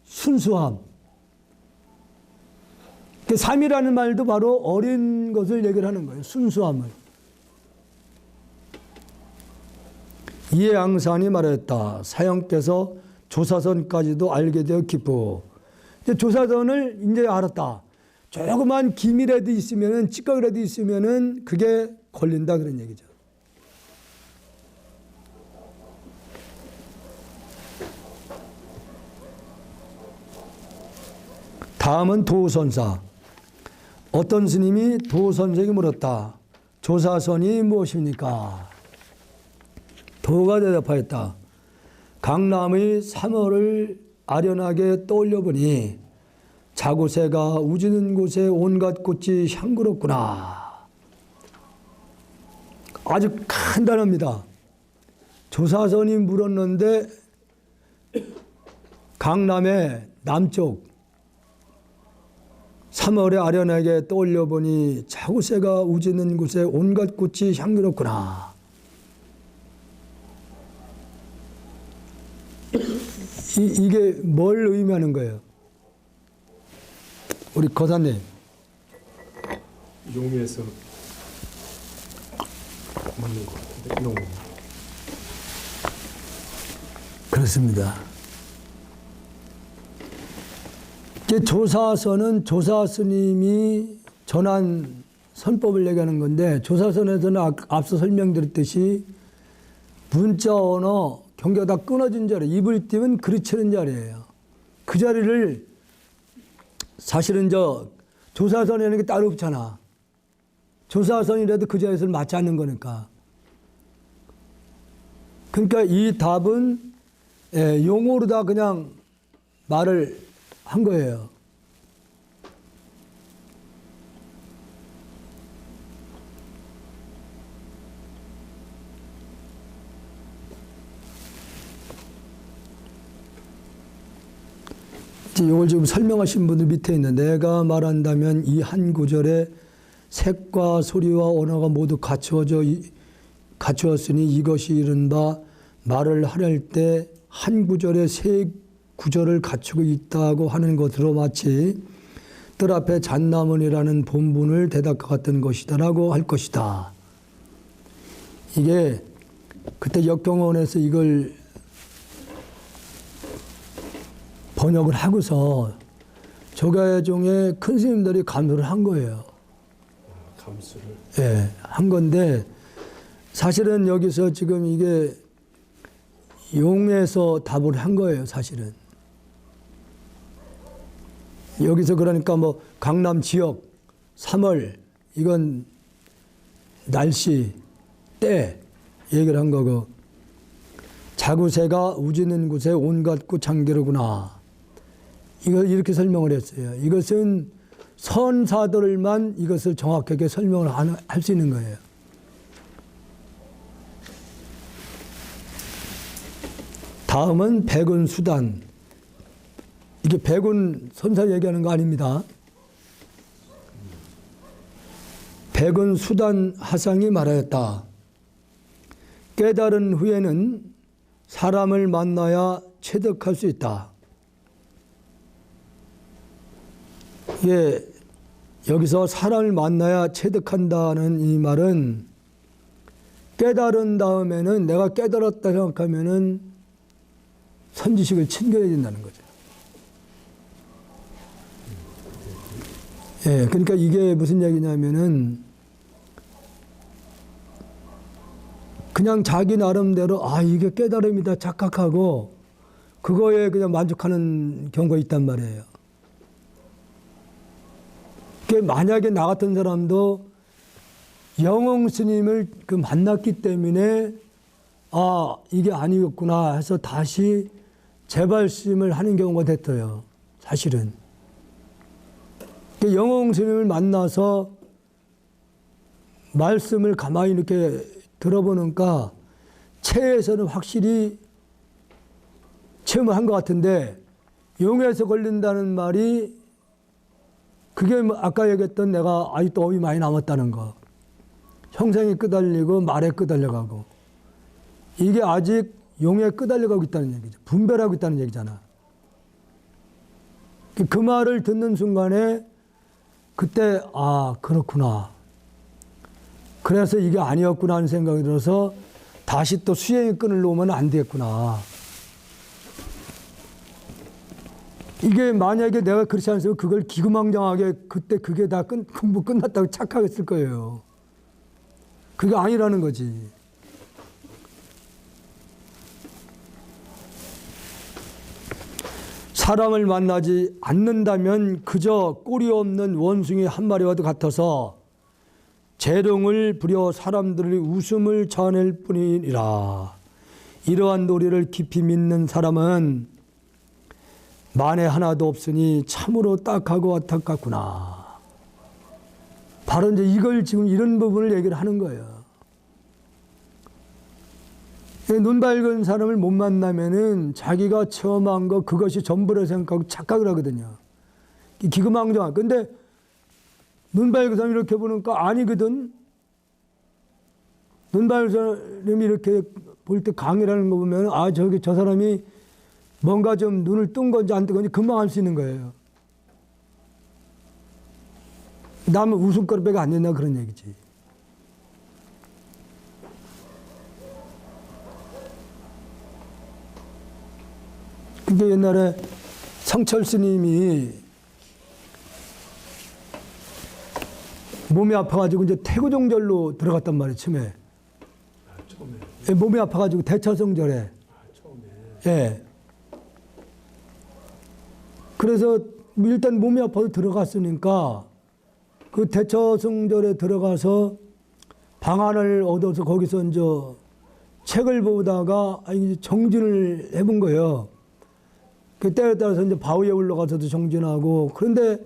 순수함. 그 삼이라는 말도 바로 어린 것을 얘기를 하는 거예요. 순수함을. 이에 앙산이 말했다. 사형께서 조사선까지도 알게 되어 기쁘. 조사선을 이제 알았다. 조그만 기미라도 있으면은, 찌꺼기라도 있으면은 그게 걸린다 그런 얘기죠. 다음은 도선사. 어떤 스님이 도선생이 물었다. 조사선이 무엇입니까? 도가 대답하였다. 강남의 3월을 아련하게 떠올려보니 자구새가 우지는 곳에 온갖 꽃이 향그럽구나. 아주 간단합니다. 조사선이 물었는데 강남의 남쪽 3월에 아련하게 떠올려보니 자구새가 우지는 곳에 온갖 꽃이 향기롭구나. 이게 뭘 의미하는 거예요? 우리 거사님. 용에서 묻는 것 같은데, 용. 그렇습니다. 조사선은 조사 스님이 전한 선법을 얘기하는 건데, 조사선에서는 앞서 설명드렸듯이 문자 언어 경계가 다 끊어진 자리, 입을 띄면 그르치는 자리예요. 그 자리를 사실은 조사선이라는 게 따로 없잖아. 조사선이라도 그 자리에서 맞지 않는 거니까. 그러니까 이 답은 용어로 다 그냥 말을 한 거예요. 이걸 지금 설명하신 분들 밑에 있는 내가 말한다면 이 한 구절에 색과 소리와 언어가 모두 갖추었으니 이것이 이른바 말을 하려 때 한 구절에 세 구절을 갖추고 있다고 하는 것으로 마치 뜰 앞에 잣나문이라는 본분을 대답과 같은 것이다라고 할 것이다. 이게 그때 역경원에서 이걸 번역을 하고서 조가종의 큰 스님들이 감수를 한 거예요. 감수를. 예, 한 건데 사실은 여기서 지금 이게 용에서 답을 한 거예요, 사실은. 여기서 그러니까 뭐 강남 지역 3월 이건 날씨 때 얘기를 한 거고 자구새가 우지는 곳에 온갖 꽃 향기로구나. 이걸 이렇게 설명을 했어요. 이것은 선사들만 이것을 정확하게 설명을 할 수 있는 거예요. 다음은 백운 수단. 이게 백운 선사 얘기하는 거 아닙니다. 백운 수단 하상이 말하였다. 깨달은 후에는 사람을 만나야 체득할 수 있다. 예, 여기서 사람을 만나야 체득한다는 이 말은 깨달은 다음에는 내가 깨달았다 생각하면은 선지식을 챙겨야 된다는 거죠. 예, 그러니까 이게 무슨 얘기냐면은 그냥 자기 나름대로 아, 이게 깨달음이다 착각하고 그거에 그냥 만족하는 경우가 있단 말이에요. 만약에 나 같은 사람도 영웅 스님을 만났기 때문에 아, 이게 아니었구나 해서 다시 재발심을 하는 경우가 됐어요. 사실은. 영웅 스님을 만나서 말씀을 가만히 이렇게 들어보니까 체에서는 확실히 체험을 한 것 같은데 용에서 걸린다는 말이 그게 아까 얘기했던 내가 아직도 업이 많이 남았다는 거. 형생이 끄달리고 말에 끄달려가고. 이게 아직 용에 끄달려가고 있다는 얘기죠. 분별하고 있다는 얘기잖아. 그 말을 듣는 순간에 그때 아, 그렇구나. 그래서 이게 아니었구나 하는 생각이 들어서 다시 또 수행의 끈을 놓으면 안 되겠구나. 이게 만약에 내가 그렇지 않으면 그걸 기구망정하게 그때 그게 다 공부 끝났다고 착각했을 거예요. 그게 아니라는 거지. 사람을 만나지 않는다면 그저 꼬리 없는 원숭이 한 마리와도 같아서 재롱을 부려 사람들의 웃음을 자아낼 뿐이니라. 이러한 도리를 깊이 믿는 사람은 만에 하나도 없으니 참으로 딱하고 안타깝구나. 바로 이제 이걸 지금 이런 부분을 얘기를 하는 거예요. 눈 밝은 사람을 못 만나면은 자기가 체험한 거 그것이 전부라 생각하고 착각을 하거든요. 기금망정한. 근데 눈 밝은 사람이 이렇게 보니까 아니거든. 눈 밝은 사람이 이렇게 볼 때 강의라는 거 보면 아, 저 사람이 뭔가 좀 눈을 뜬 건지 안 뜬 건지 금방 알 수 있는 거예요. 남은 웃음거리밖에 안 된다 그런 얘기지. 그게 옛날에 성철 스님이 몸이 아파가지고 이제 태고종절로 들어갔단 말이에요, 처음에. 처음에. 예, 몸이 아파가지고 대처성절에. 처음에. 예. 그래서 일단 몸이 아파서 들어갔으니까 그 대처성절에 들어가서 방안을 얻어서 거기서 이제 책을 보다가 정진을 해본 거예요. 그 때에 따라서 이제 바위에 올라가서도 정진하고 그런데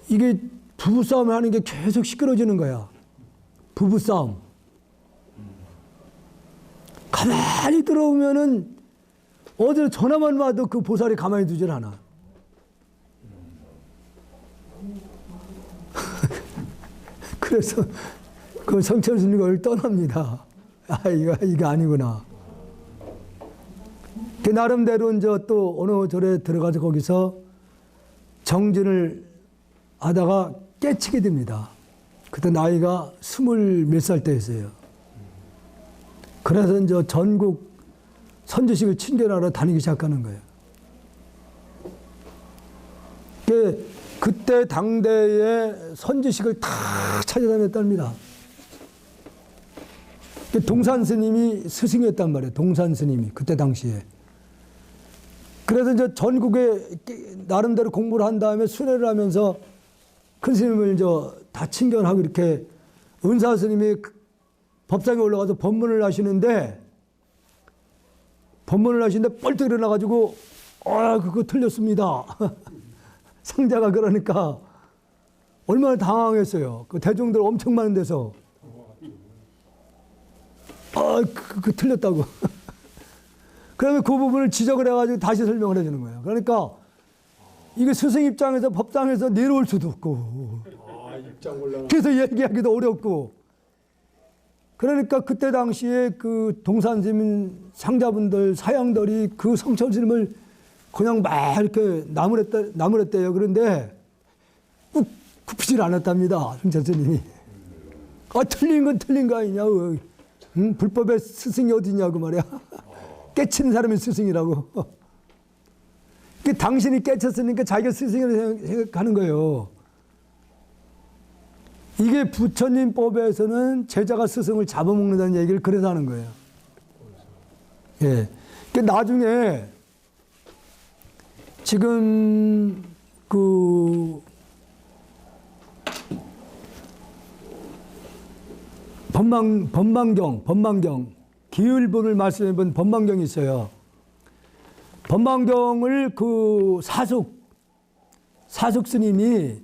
이게 부부싸움을 하는 게 계속 시끄러지는 거야. 부부싸움. 가만히 들어오면은 어디로 전화만 와도 그 보살이 가만히 두질 않아. 그래서 그 성철 스님을 떠납니다. 아, 이거 아니구나. 그 나름대로 이제 또 어느 절에 들어가서 거기서 정진을 하다가 깨치게 됩니다. 그때 나이가 20몇 살 때였어요. 그래서 이제 전국 선지식을 친견하러 다니기 시작하는 거예요. 그때 당대에 선지식을 다 찾아다녔답니다. 동산 스님이 스승이었단 말이에요. 동산 스님이 그때 당시에. 그래서 이제 전국에 나름대로 공부를 한 다음에 순회를 하면서 큰 스님을 다 친견하고 이렇게 은사 스님이 법상에 올라가서 법문을 하시는데 뻘떡 일어나가지고 그거 틀렸습니다. 상자가 그러니까 얼마나 당황했어요. 그 대중들 엄청 많은 데서 그거 틀렸다고. 그러면 그 부분을 지적을 해가지고 다시 설명을 해주는 거예요. 그러니까 이게 스승 입장에서 법당에서 내려올 수도 없고 입장 올라가. 그래서 얘기하기도 어렵고 그러니까 그때 당시에 그 동산시민 상자분들 사양들이 그 성철 스님을 그냥 막 이렇게 나무랬대요. 그런데 꾹 굽히질 않았답니다. 성철 스님이. 틀린 건 틀린 거 아니냐. 응? 불법의 스승이 어디냐고 말이야. 깨치는 사람이 스승이라고. 당신이 깨쳤으니까 자기가 스승이라고 생각하는 거예요. 이게 부처님 법에서는 제자가 스승을 잡아먹는다는 얘기를 그래서 하는 거예요. 예. 나중에 지금 그 법망경 기율본을 말씀해본 법망경이 있어요. 법망경을 그 사숙 스님이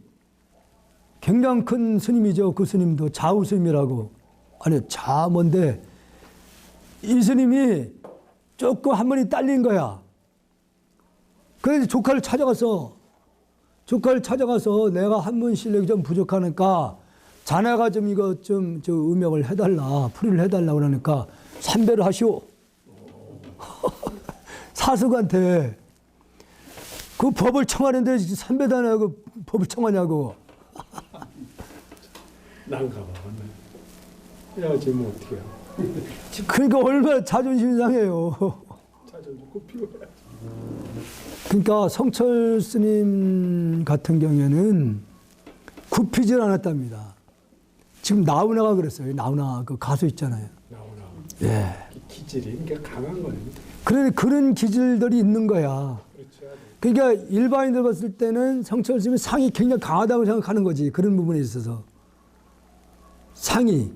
굉장히 큰 스님이죠. 그 스님도 좌우 스님이라고. 아니 자뭔데 이 스님이 조금 한 번이 딸린 거야. 그래서 조카를 찾아가서 내가 한 번 실력이 좀 부족하니까 자네가 좀 이거 좀 저 음역을 해달라, 풀이를 해달라 그러니까 삼배를 하시오. 사숙한테 그 법을 청하는데 삼배도 안 하고 법을 청하냐고. 난가 봐. 해야지 뭐 어떻게 해. 그러니까 얼마나 자존심이 상해요. 자존심 굽히고 해야지. 그러니까 성철 스님 같은 경우에는 굽히질 않았답니다. 지금 나훈아가 그랬어요. 나훈아 그 가수 있잖아요. 나오나. 예. 기질이 그러니까 강한 거예요. 그런 기질들이 있는 거야. 그렇죠. 그러니까 일반인들 봤을 때는 성철 스님이 상이 굉장히 강하다고 생각하는 거지. 그런 부분에 있어서. 상이.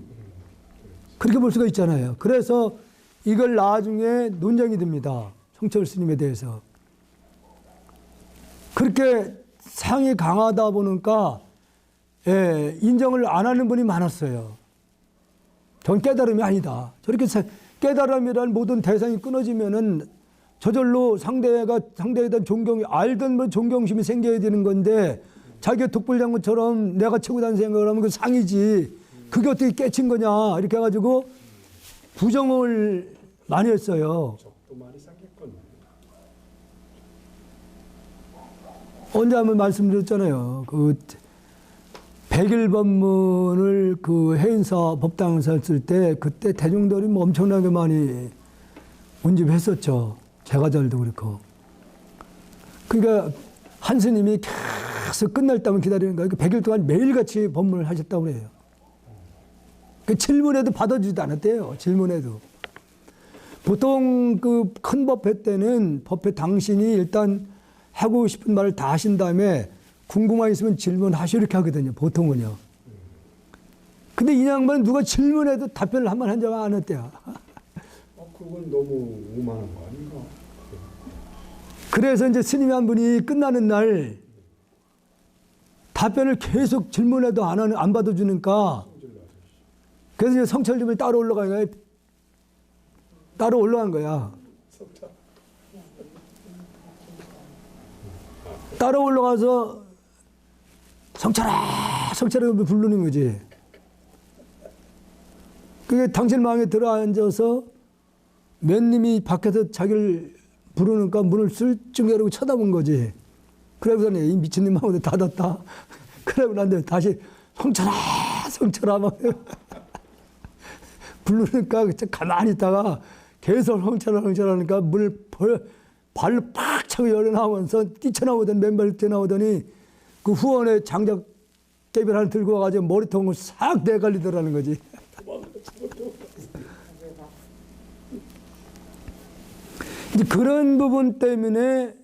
그렇게 볼 수가 있잖아요. 그래서 이걸 나중에 논쟁이 됩니다. 성철 스님에 대해서. 그렇게 상이 강하다 보니까 예, 인정을 안 하는 분이 많았어요. 전 깨달음이 아니다. 저렇게 깨달음이라는 모든 대상이 끊어지면은 저절로 상대에 대한 존경이 알던 뭐 존경심이 생겨야 되는 건데 자기가 독불장군처럼 내가 최고다는 생각을 하면 그 상이지. 그게 어떻게 깨친 거냐 이렇게 해가지고 부정을 많이 했어요. 적도 많이 생겼거든요. 언제 한번 말씀드렸잖아요. 그 100일 법문을 그 해인사 법당에서 했을 때 그때 대중들이 뭐 엄청나게 많이 운집했었죠. 제가절도 그렇고. 그러니까 한 스님이 계속 끝날 때만 기다리는 거예요. 100일 동안 매일같이 법문을 하셨다고 그래요. 그 질문에도 받아주지도 않았대요. 질문에도. 보통 그 큰 법회 때는 법회 당신이 일단 하고 싶은 말을 다 하신 다음에 궁금한 있으면 질문하시오 이렇게 하거든요. 보통은요. 근데 이 양반은 누가 질문해도 답변을 한 번 한 적 안 했대요. 그건 너무 오만한 거 아닌가? 그래서 이제 스님이 한 분이 끝나는 날 답변을 계속 질문해도 안 받아주니까 그래서 이제 성철님을 따로 올라간 거야. 따로 올라가서 성철아 부르는 거지. 그게 당신 마음에 들어앉아서 맨님이 밖에서 자기를 부르니까 문을 슬쩍 열고 쳐다본 거지. 그러고서 이 미친님 마음에 닫았다. 그러고 난데 다시 성철아 막 부르니까 가만히 있다가 계속 성철아 하니까 문을 발로 팍 차고 열어나오면서 뛰쳐나오더니 맨발 뛰어나오더니 그 후원에 장작 개비를 하나 들고 와가지고 머리통을 싹 내갈리더라는 거지. 이제 그런 부분 때문에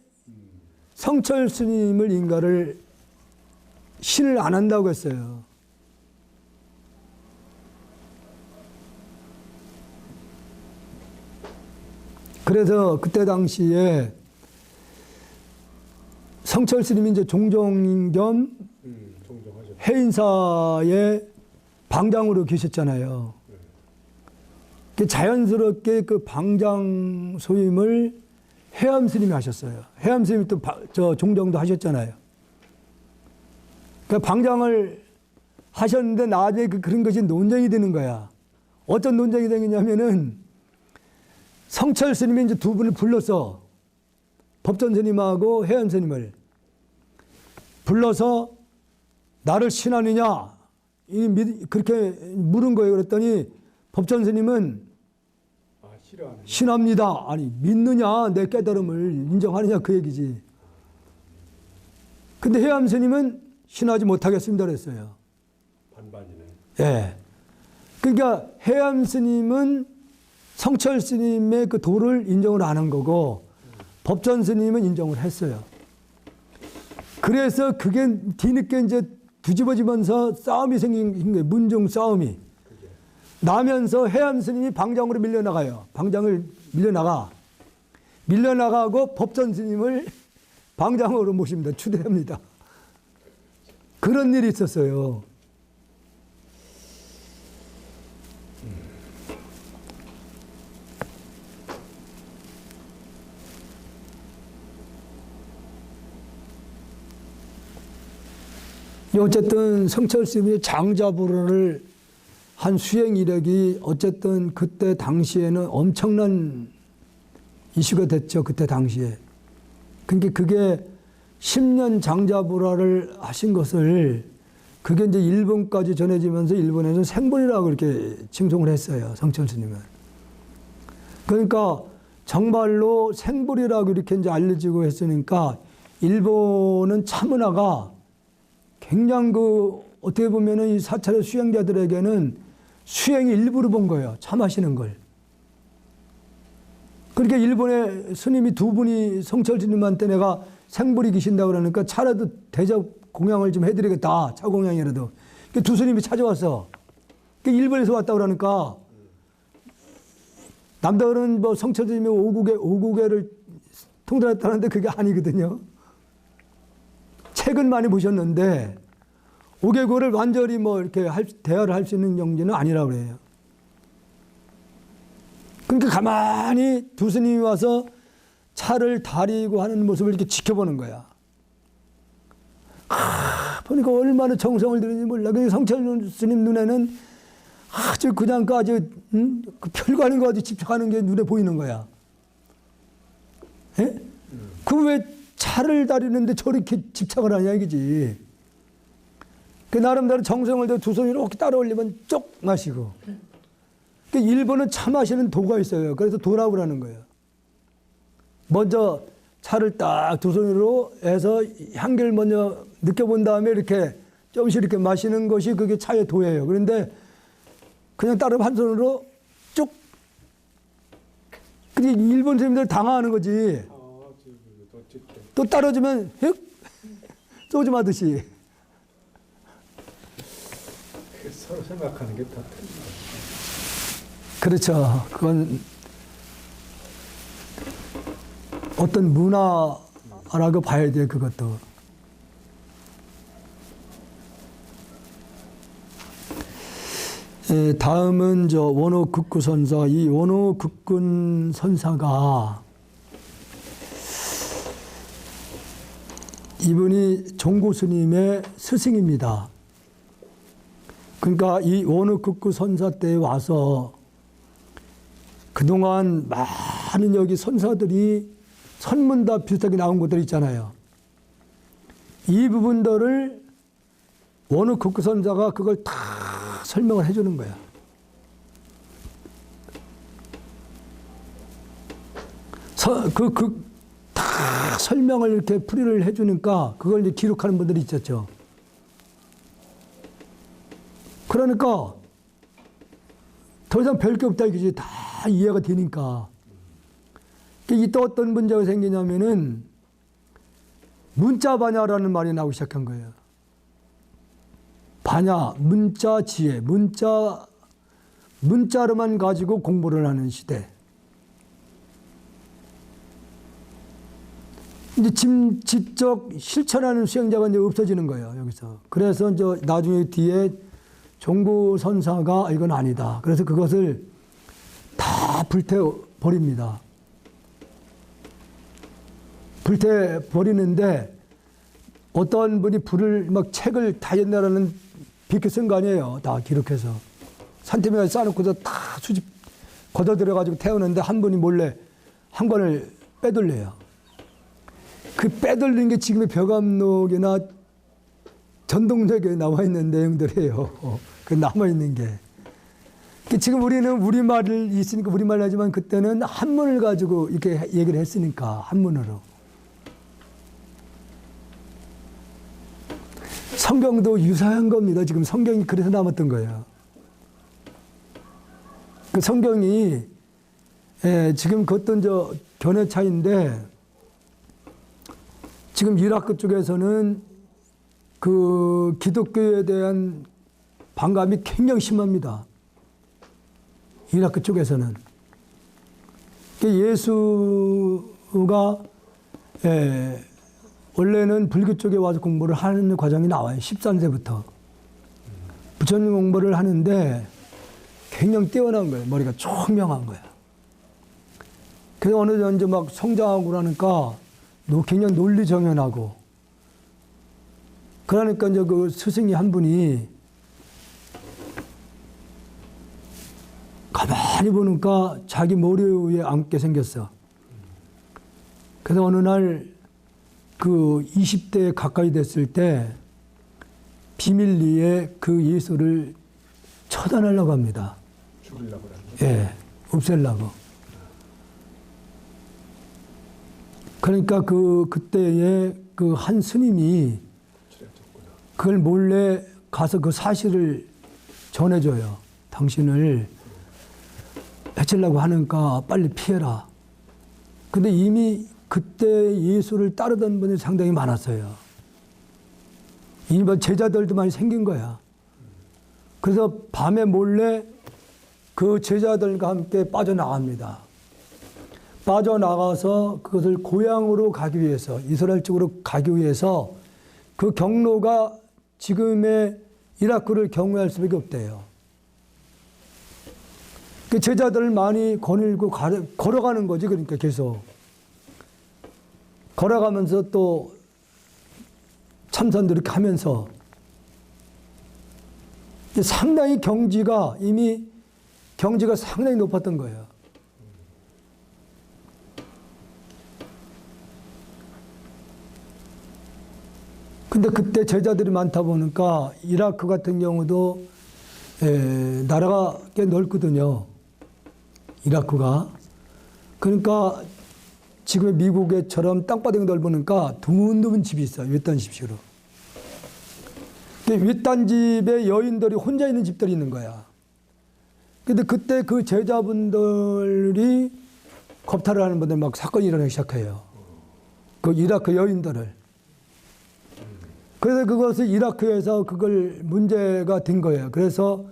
성철 스님을 인가를 신을 안 한다고 했어요. 그래서 그때 당시에 성철 스님이 이제 종종 겸 해인사의 방장으로 계셨잖아요. 자연스럽게 그 방장 소임을 해암 스님이 하셨어요. 해암 스님이 또 종정도 하셨잖아요. 그러니까 방장을 하셨는데 나중에 그런 것이 논쟁이 되는 거야. 어떤 논쟁이 되겠냐면은 성철 스님이 이제 두 분을 불러서 법전 스님하고 해암 스님을 불러서 나를 신하느냐 그렇게 물은 거예요. 그랬더니 법전 스님은 싫어하는. 신합니다. 아니 믿느냐 내 깨달음을 인정하느냐 그 얘기지. 근데 해암 스님은 신하지 못하겠습니다 그랬어요. 반반이네. 예. 그러니까 해암 스님은 성철 스님의 그 도를 인정을 안 한 거고 법전 스님은 인정을 했어요. 그래서 그게 뒤늦게 이제 뒤집어지면서 싸움이 생긴 거예요. 문중 싸움이. 나면서 해암 스님이 방장으로 밀려나가요. 방장을 밀려나가고 법전 스님을 방장으로 모십니다. 추대합니다. 그런 일이 있었어요. 어쨌든 성철 스님이 장자불허를 한 수행 이력이 어쨌든 그때 당시에는 엄청난 이슈가 됐죠. 그때 당시에. 그러니까 그게 10년 장자불허를 하신 것을 그게 이제 일본까지 전해지면서 일본에서 생불이라고 그렇게 칭송을 했어요. 성철 스님은. 그러니까 정말로 생불이라고 이렇게 이제 알려지고 했으니까 일본은 차문화가 굉장히 어떻게 보면은 이 사찰의 수행자들에게는 수행의 일부를 본 거예요. 참 하시는 걸. 그러니까 일본의 스님이 두 분이 성철 스님한테 내가 생불이 계신다고 그러니까 차라도 대접 공양을 좀 해드리겠다. 차 공양이라도. 그러니까 두 스님이 찾아왔어. 그러니까 일본에서 왔다고 그러니까 남들은 뭐 성철 스님이 오국회를 통달했다는데 그게 아니거든요. 책은 많이 보셨는데 5개국을 완전히 뭐 이렇게 대화를 할 수 있는 영지는 아니라고 그래요. 그러니까 가만히 두 스님이 와서 차를 다리고 하는 모습을 이렇게 지켜보는 거야. 보니까 얼마나 정성을 들이는지 몰라. 근데 성철 스님 눈에는 아주 그냥 아주 그 별거 아닌 거 아주 집착하는 게 눈에 보이는 거야. 예? 그 왜 차를 다리는데 저렇게 집착을 하냐 이거지. 그 나름대로 정성을 들여 두 손 이렇게 따라 올리면 쪽 마시고. 그 일본은 차 마시는 도가 있어요. 그래서 도라고 그러는 거예요. 먼저 차를 딱 두 손으로 해서 향기를 먼저 느껴본 다음에 이렇게 조금씩 이렇게 마시는 것이 그게 차의 도예요. 그런데 그냥 따로 한 손으로 쭉. 그게 일본 사람들 당황하는 거지. 또 따라주면 휙 소주 마듯이. 서로 생각하는 게 다 틀린 그렇죠. 그건 어떤 문화라고 봐야 돼요. 그것도. 다음은 원호 극구 선사. 이 원호 극군 선사가 이분이 종고 스님의 스승입니다. 그러니까 이 원호 극구 선사 때 와서 그동안 많은 여기 선사들이 선문답 비슷하게 나온 것들 있잖아요. 이 부분들을 원호 극구 선사가 그걸 다 설명을 해주는 거야. 다 설명을 이렇게 풀이를 해주니까 그걸 이제 기록하는 분들이 있었죠. 그러니까 더 이상 별 게 없다 이거지. 다 이해가 되니까. 이때 어떤 문제가 생기냐면은 문자 반야라는 말이 나오기 시작한 거예요. 반야, 문자 지혜, 문자로만 가지고 공부를 하는 시대. 이제 직접 실천하는 수행자가 이제 없어지는 거예요, 여기서. 그래서 이제 나중에 뒤에 종고 선사가 이건 아니다. 그래서 그것을 불태버립니다. 불태버리는데 어떤 분이 불을 막 책을 다 옛날에는 비켜 쓴 거 아니에요. 다 기록해서. 산더미에 쌓아놓고서 다 수집 걷어들여가지고 태우는데 한 분이 몰래 한 권을 빼돌려요. 그 빼돌린 게 지금의 벽암록이나 전동력에 나와 있는 내용들이에요. 그 남아있는 게. 지금 우리는 우리말을 있으니까 우리말 하지만 그때는 한문을 가지고 이렇게 얘기를 했으니까 한문으로. 성경도 유사한 겁니다. 지금 성경이 그래서 남았던 거예요. 그 성경이 지금 그것도 견해 차이인데 지금 이라크 쪽에서는 그 기독교에 대한 반감이 굉장히 심합니다. 이라크 쪽에서는. 예수가 원래는 불교 쪽에 와서 공부를 하는 과정이 나와요. 13세부터. 부처님 공부를 하는데 굉장히 뛰어난 거예요. 머리가 총명한 거야. 그래서 어느 정도 이제 막 성장하고 그러니까 굉장히 논리정연하고 그러니까 이제 그 스승이 한 분이 가만히 보니까 자기 머리 위에 앉게 생겼어. 그래서 어느 날 그 20대에 가까이 됐을 때 비밀리에 그 예수를 처단하려고 합니다. 죽이려고 그러는 예, 없애려고. 그러니까 그때에 그 한 스님이 그걸 몰래 가서 그 사실을 전해줘요. 당신을 해치려고 하니까 빨리 피해라. 근데 이미 그때 예수를 따르던 분이 상당히 많았어요. 일반 제자들도 많이 생긴 거야. 그래서 밤에 몰래 그 제자들과 함께 빠져나갑니다. 빠져나가서 그것을 고향으로 가기 위해서, 이스라엘 쪽으로 가기 위해서 그 경로가 지금의 이라크를 경유할 수밖에 없대요. 그 제자들을 많이 거닐고 걸어가는 거지, 그러니까 계속. 걸어가면서 또 참선들 이렇게 하면서 상당히 경지가 상당히 높았던 거예요. 근데 그때 제자들이 많다 보니까 이라크 같은 경우도 나라가 꽤 넓거든요. 이라크가. 그러니까 지금의 미국에처럼 땅바닥이 넓으니까 드문드문 집이 있어요. 외딴 집식으로. 외딴 집에 여인들이 혼자 있는 집들이 있는 거야. 근데 그때 그 제자분들이 겁탈을 하는 분들 막 사건이 일어나기 시작해요. 그 이라크 여인들을. 그래서 그것을 이라크에서 그걸 문제가 된 거예요. 그래서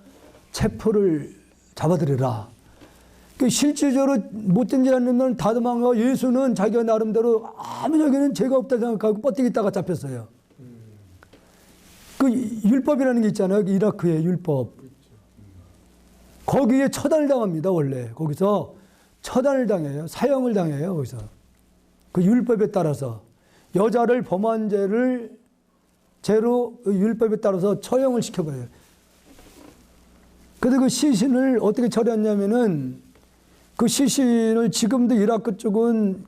체포를 잡아들여라. 실질적으로 못된 일 하는 놈은 다 도망가고 예수는 자기가 나름대로 아무 저기는 죄가 없다 생각하고 뻗대기 있다가 잡혔어요. 그 율법이라는 게 있잖아요. 이라크의 율법. 거기에 처단을 당합니다. 원래 거기서 처단을 당해요. 사형을 당해요. 거기서 그 율법에 따라서 여자를 범한 죄로 율법에 따라서 처형을 시켜버려요. 그래서 그 시신을 어떻게 처리했냐면은 그 시신을 지금도 이라크 쪽은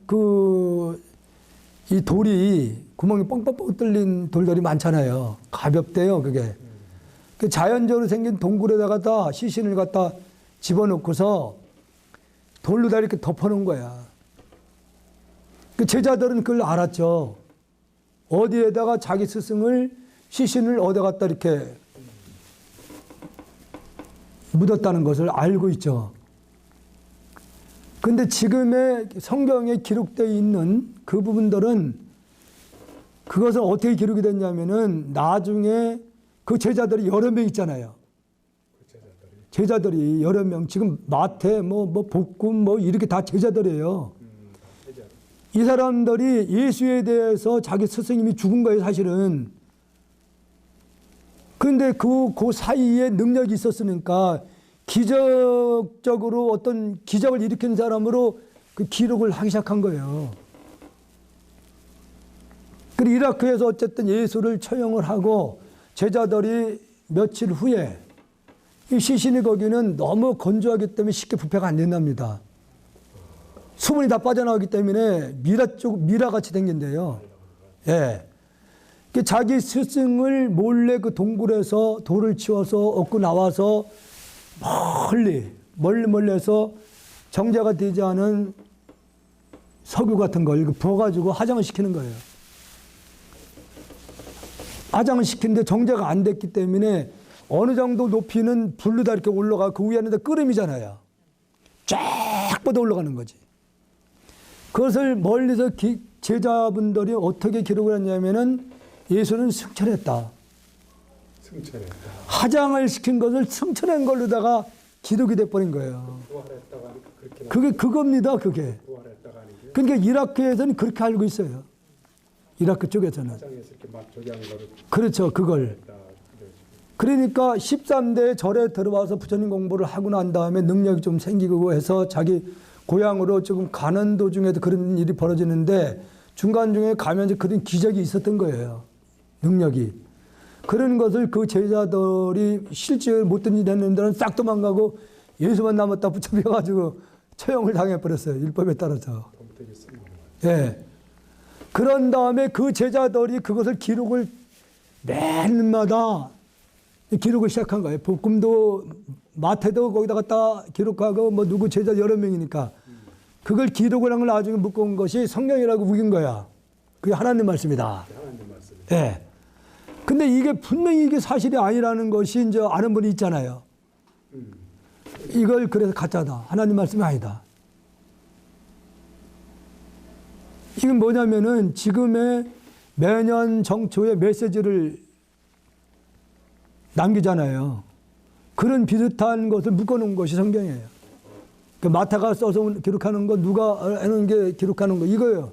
이 돌이 구멍이 뻥뻥뻥 뚫린 돌들이 많잖아요. 가볍대요, 그게. 그 자연적으로 생긴 동굴에다가 다 시신을 갖다 집어넣고서 돌로 다 이렇게 덮어놓은 거야. 그 제자들은 그걸 알았죠. 어디에다가 자기 스승을 시신을 어디 갖다 이렇게 묻었다는 것을 알고 있죠. 근데 지금의 성경에 기록되어 있는 그 부분들은 그것은 어떻게 기록이 됐냐면은 나중에 그 제자들이 여러 명 있잖아요. 제자들이 여러 명, 지금 마태, 복음, 이렇게 다 제자들이에요. 이 사람들이 예수에 대해서 자기 스승님이 죽은 거예요, 사실은. 그런데 그 사이에 능력이 있었으니까 기적적으로 어떤 기적을 일으킨 사람으로 그 기록을 하기 시작한 거예요. 그리고 이라크에서 어쨌든 예수를 처형을 하고 제자들이 며칠 후에 이 시신이 거기는 너무 건조하기 때문에 쉽게 부패가 안 된답니다. 수분이 다 빠져나오기 때문에 미라같이 생긴대요. 예. 자기 스승을 몰래 그 동굴에서 돌을 치워서 얻고 나와서 멀리서 정제가 되지 않은 석유 같은 걸 부어가지고 화장을 시키는 거예요. 화장을 시키는데 정제가 안 됐기 때문에 어느 정도 높이는 불로 다 이렇게 올라가 그 위에는 끓음이잖아요. 쫙 뻗어 올라가는 거지. 그것을 멀리서 제자분들이 어떻게 기록을 했냐면은 예수는 승천했다. 승천했다. 화장을 시킨 것을 승천한 걸로다가 기록이 돼버린 거예요. 부활했다가 그렇게 그게 그겁니다, 그게. 부활했다가 하는 게 그러니까 이라크에서는 그렇게 알고 있어요. 이라크 쪽에서는. 화장에서 이렇게 막 저기 한 거를 그렇죠, 그걸. 다 그러니까 13대 절에 들어와서 부처님 공부를 하고 난 다음에 능력이 좀 생기고 해서 자기 고향으로 조금 가는 도중에도 그런 일이 벌어지는데 중간중에 가면서 그런 기적이 있었던 거예요. 능력이. 그런 것을 그 제자들이 실제 못된 일 했는 데는 싹 도망가고 예수만 남았다 붙잡혀가지고 처형을 당해버렸어요. 율법에 따라서. 범죄에 쓰는 거예요. 예. 그런 다음에 그 제자들이 그것을 기록을 매일마다 기록을 시작한 거예요. 복음도 마태도 거기다 갖다 기록하고 뭐 누구 제자 여러 명이니까 그걸 기록을 한 걸 나중에 묶어온 것이 성경이라고 우긴 거야. 그게 하나님 말씀이다. 하나님 말씀. 예. 근데 이게 분명히 이게 사실이 아니라는 것이 이제 아는 분이 있잖아요. 이걸 그래서 가짜다. 하나님 말씀이 아니다. 이건 뭐냐면은 지금의 매년 정초에 메시지를 남기잖아요. 그런 비슷한 것을 묶어놓은 것이 성경이에요. 그 마태가 써서 기록하는 거, 누가 하는 게 기록하는 거, 이거예요.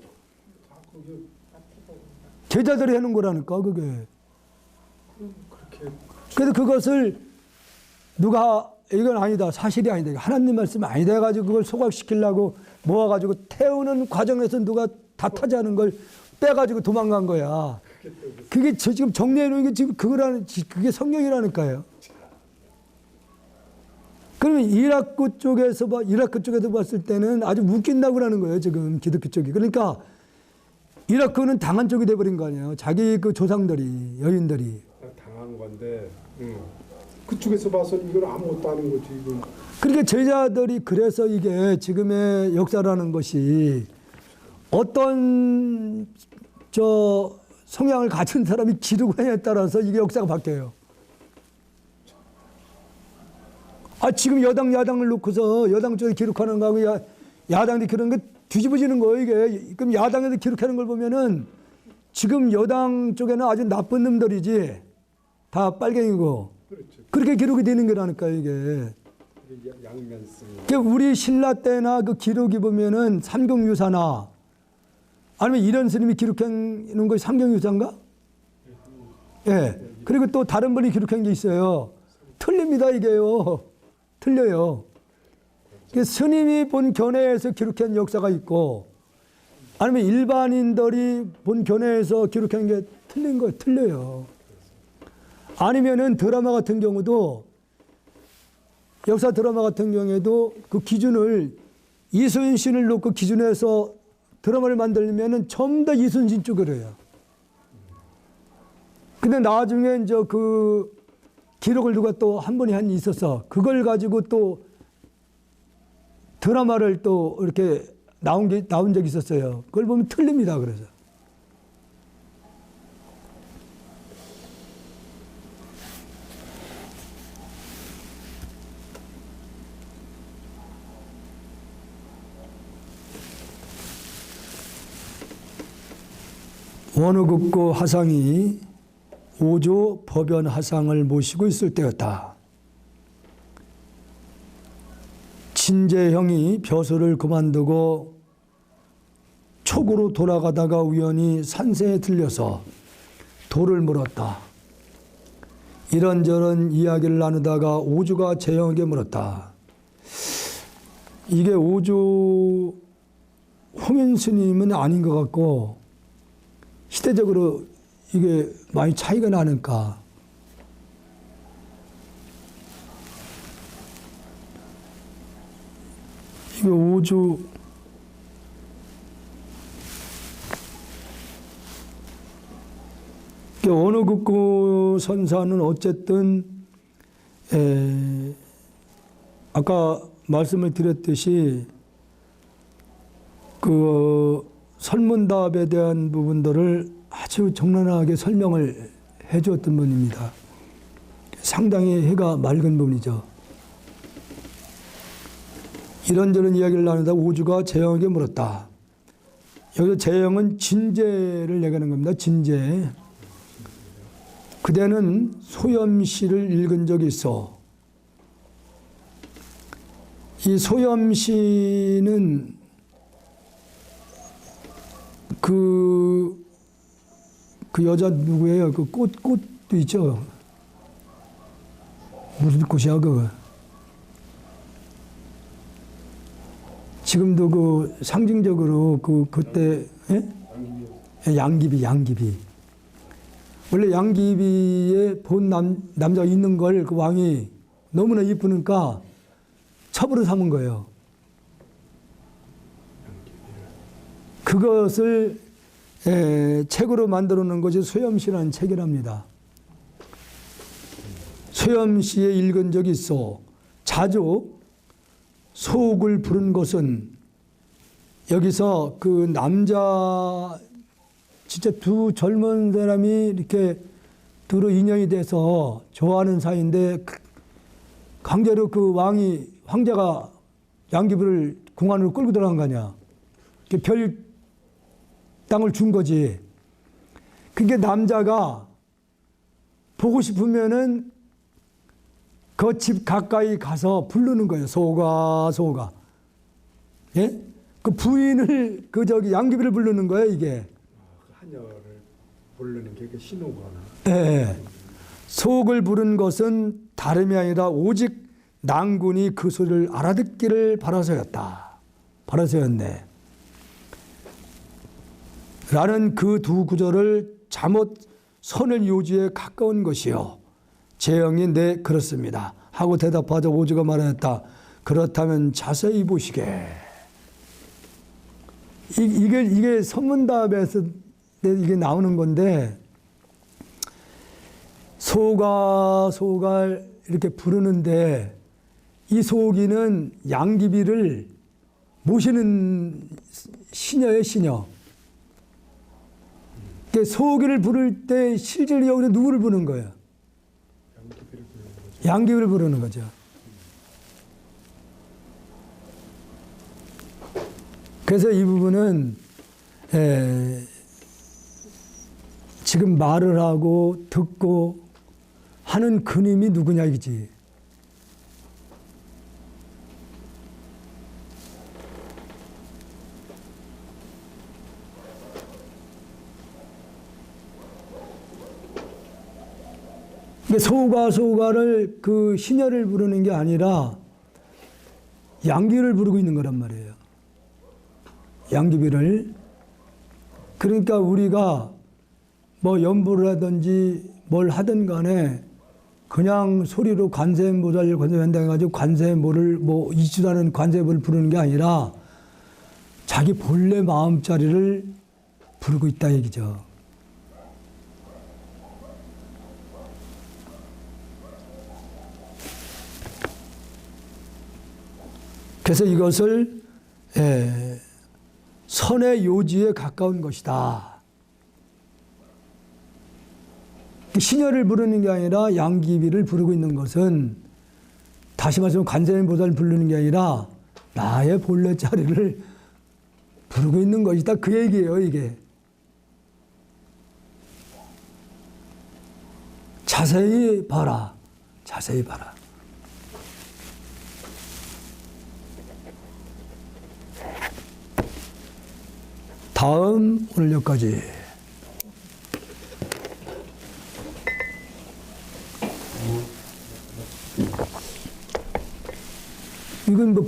제자들이 하는 거라니까, 그게. 그렇게 그래서 그것을 누가, 이건 아니다, 사실이 아니다, 하나님 말씀이 아니다 해가지고 그걸 소각시키려고 모아가지고 태우는 과정에서 누가 다 타자는 걸 빼가지고 도망간 거야. 그게 지금 정리해놓은 게 지금 그게 성경이라니까요. 그러면 이라크 쪽에서 봤을 때는 아주 웃긴다고 하는 거예요, 지금 기독교 쪽이. 그러니까 이라크는 당한 쪽이 돼버린 거 아니에요. 자기 그 조상들이, 여인들이. 당한 건데 그쪽에서 봐서는 이건 아무것도 아닌 거지. 이건. 그러니까 제자들이 그래서 이게 지금의 역사라는 것이 어떤 성향을 가진 사람이 기록하냐에 따라서 이게 역사가 바뀌어요. 지금 여당, 야당을 놓고서 여당 쪽에 기록하는 거하고 야당이 기록하는 게 뒤집어지는 거예요, 이게. 그럼 야당에서 기록하는 걸 보면은 지금 여당 쪽에는 아주 나쁜 놈들이지. 다 빨갱이고. 그렇죠. 그렇게 기록이 되는 거라니까, 이게. 양면성. 그러니까 우리 신라 때나 그 기록이 보면은 삼경유사나 아니면 이런 스님이 기록한 것이 삼경유사인가? 예. 그리고 또 다른 분이 기록한 게 있어요. 틀립니다, 이게요. 틀려요. 스님이 본 견해에서 기록한 역사가 있고 아니면 일반인들이 본 견해에서 기록한 게 틀린 거 틀려요. 아니면은 드라마 같은 경우도 역사 드라마 같은 경우에도 그 기준을 이순신을 놓고 기준해서 드라마를 만들면은 전부 다 이순신 쪽으로 해요. 근데 나중에 이제 그 기록을 누가 또 한 분이 있어서 그걸 가지고 또 드라마를 또 이렇게 나온 적이 있었어요. 그걸 보면 틀립니다. 그래서. 원후국고 하상이 오조 법연 하상을 모시고 있을 때였다. 친제형이 벼슬을 그만두고 촉으로 돌아가다가 우연히 산세에 들려서 돌을 물었다. 이런저런 이야기를 나누다가 오주가 재영에게 물었다. 이게 오주 홍인 스님은 아닌 것 같고 시대적으로 이게 많이 차이가 나니까 이게 오주 어느 극구 선사는 어쨌든 아까 말씀을 드렸듯이 그 설문답에 대한 부분들을 아주 적나라하게 설명을 해주었던 분입니다. 상당히 해가 맑은 분이죠. 이런저런 이야기를 나누다 오주가 재영에게 물었다. 여기서 재영은 진제를 얘기하는 겁니다. 진제. 그대는 소염시를 읽은 적이 있어. 이 소염시는 그 여자 누구예요? 그 꽃도 있죠? 무슨 꽃이야, 그거? 지금도 그 상징적으로 그때, 예? 양귀비. 원래 양귀비에 본 남자가 있는 걸 그 왕이 너무나 이쁘니까 첩으로 삼은 거예요. 그것을 책으로 만들어 놓은 것이 소염시라는 책이랍니다. 소염시에 읽은 적이 있어. 자주 소옥을 부른 것은 여기서 그 남자 진짜 두 젊은 사람이 이렇게 두루 인연이 돼서 좋아하는 사이인데 강제로 그 황제가 양귀비를 궁 안으로 끌고 들어간 거 아니야. 별 땅을 준 거지. 그게 남자가 보고 싶으면은 그 집 가까이 가서 부르는 거예요. 소가. 예? 그 부인을 양귀비를 부르는 거예요, 이게. 하녀를 부르는 게 신호거나. 예. 소옥을 부른 것은 다름이 아니라 오직 낭군이 그 소리를 알아듣기를 바라서였네. 라는 그 두 구절을 잠옷 선을 요지에 가까운 것이요. 재영이 네 그렇습니다 하고 대답하자 오주가 말하였다. 그렇다면 자세히 보시게. 이게 선문답에서 이게 나오는 건데 소가 이렇게 부르는데 이 소기는 양귀비를 모시는 시녀예요, 시녀. 소기를 부를 때 실제로 여기서 누구를 부르는 거예요? 양귀비를 부르는 거죠. 그래서 이 부분은 지금 말을 하고 듣고 하는 그님이 누구냐 이거지. 소가를 그 시녀를 부르는 게 아니라 양귀비를 부르고 있는 거란 말이에요. 양귀비를. 그러니까 우리가 뭐 연보를 하든지 뭘 하든 간에 그냥 소리로 관세음보살 관세음한다 해가지고 관세음보를 뭐 이주라는 관세음보를 부르는 게 아니라 자기 본래 마음자리를 부르고 있다 얘기죠. 그래서 이것을 선의 요지에 가까운 것이다. 시녀를 부르는 게 아니라 양귀비를 부르고 있는 것은 다시 말해서 관세음보살을 부르는 게 아니라 나의 본래 자리를 부르고 있는 것이다. 그 얘기예요, 이게. 자세히 봐라. 자세히 봐라. 다음 오늘 여기까지. 지금 뭐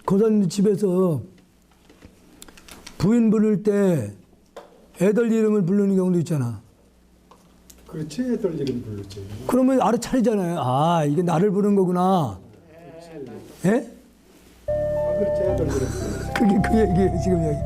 고사님 집에서 부인 부를 때 애들 이름을 부르는 경우도 있잖아. 그렇지, 애들 이름 부르지. 그러면 알아차리잖아요. 아, 이게 나를 부르는 거구나. 예? 그렇지, 애들 이름 부르지. 그게 그 얘기예요, 지금 여기.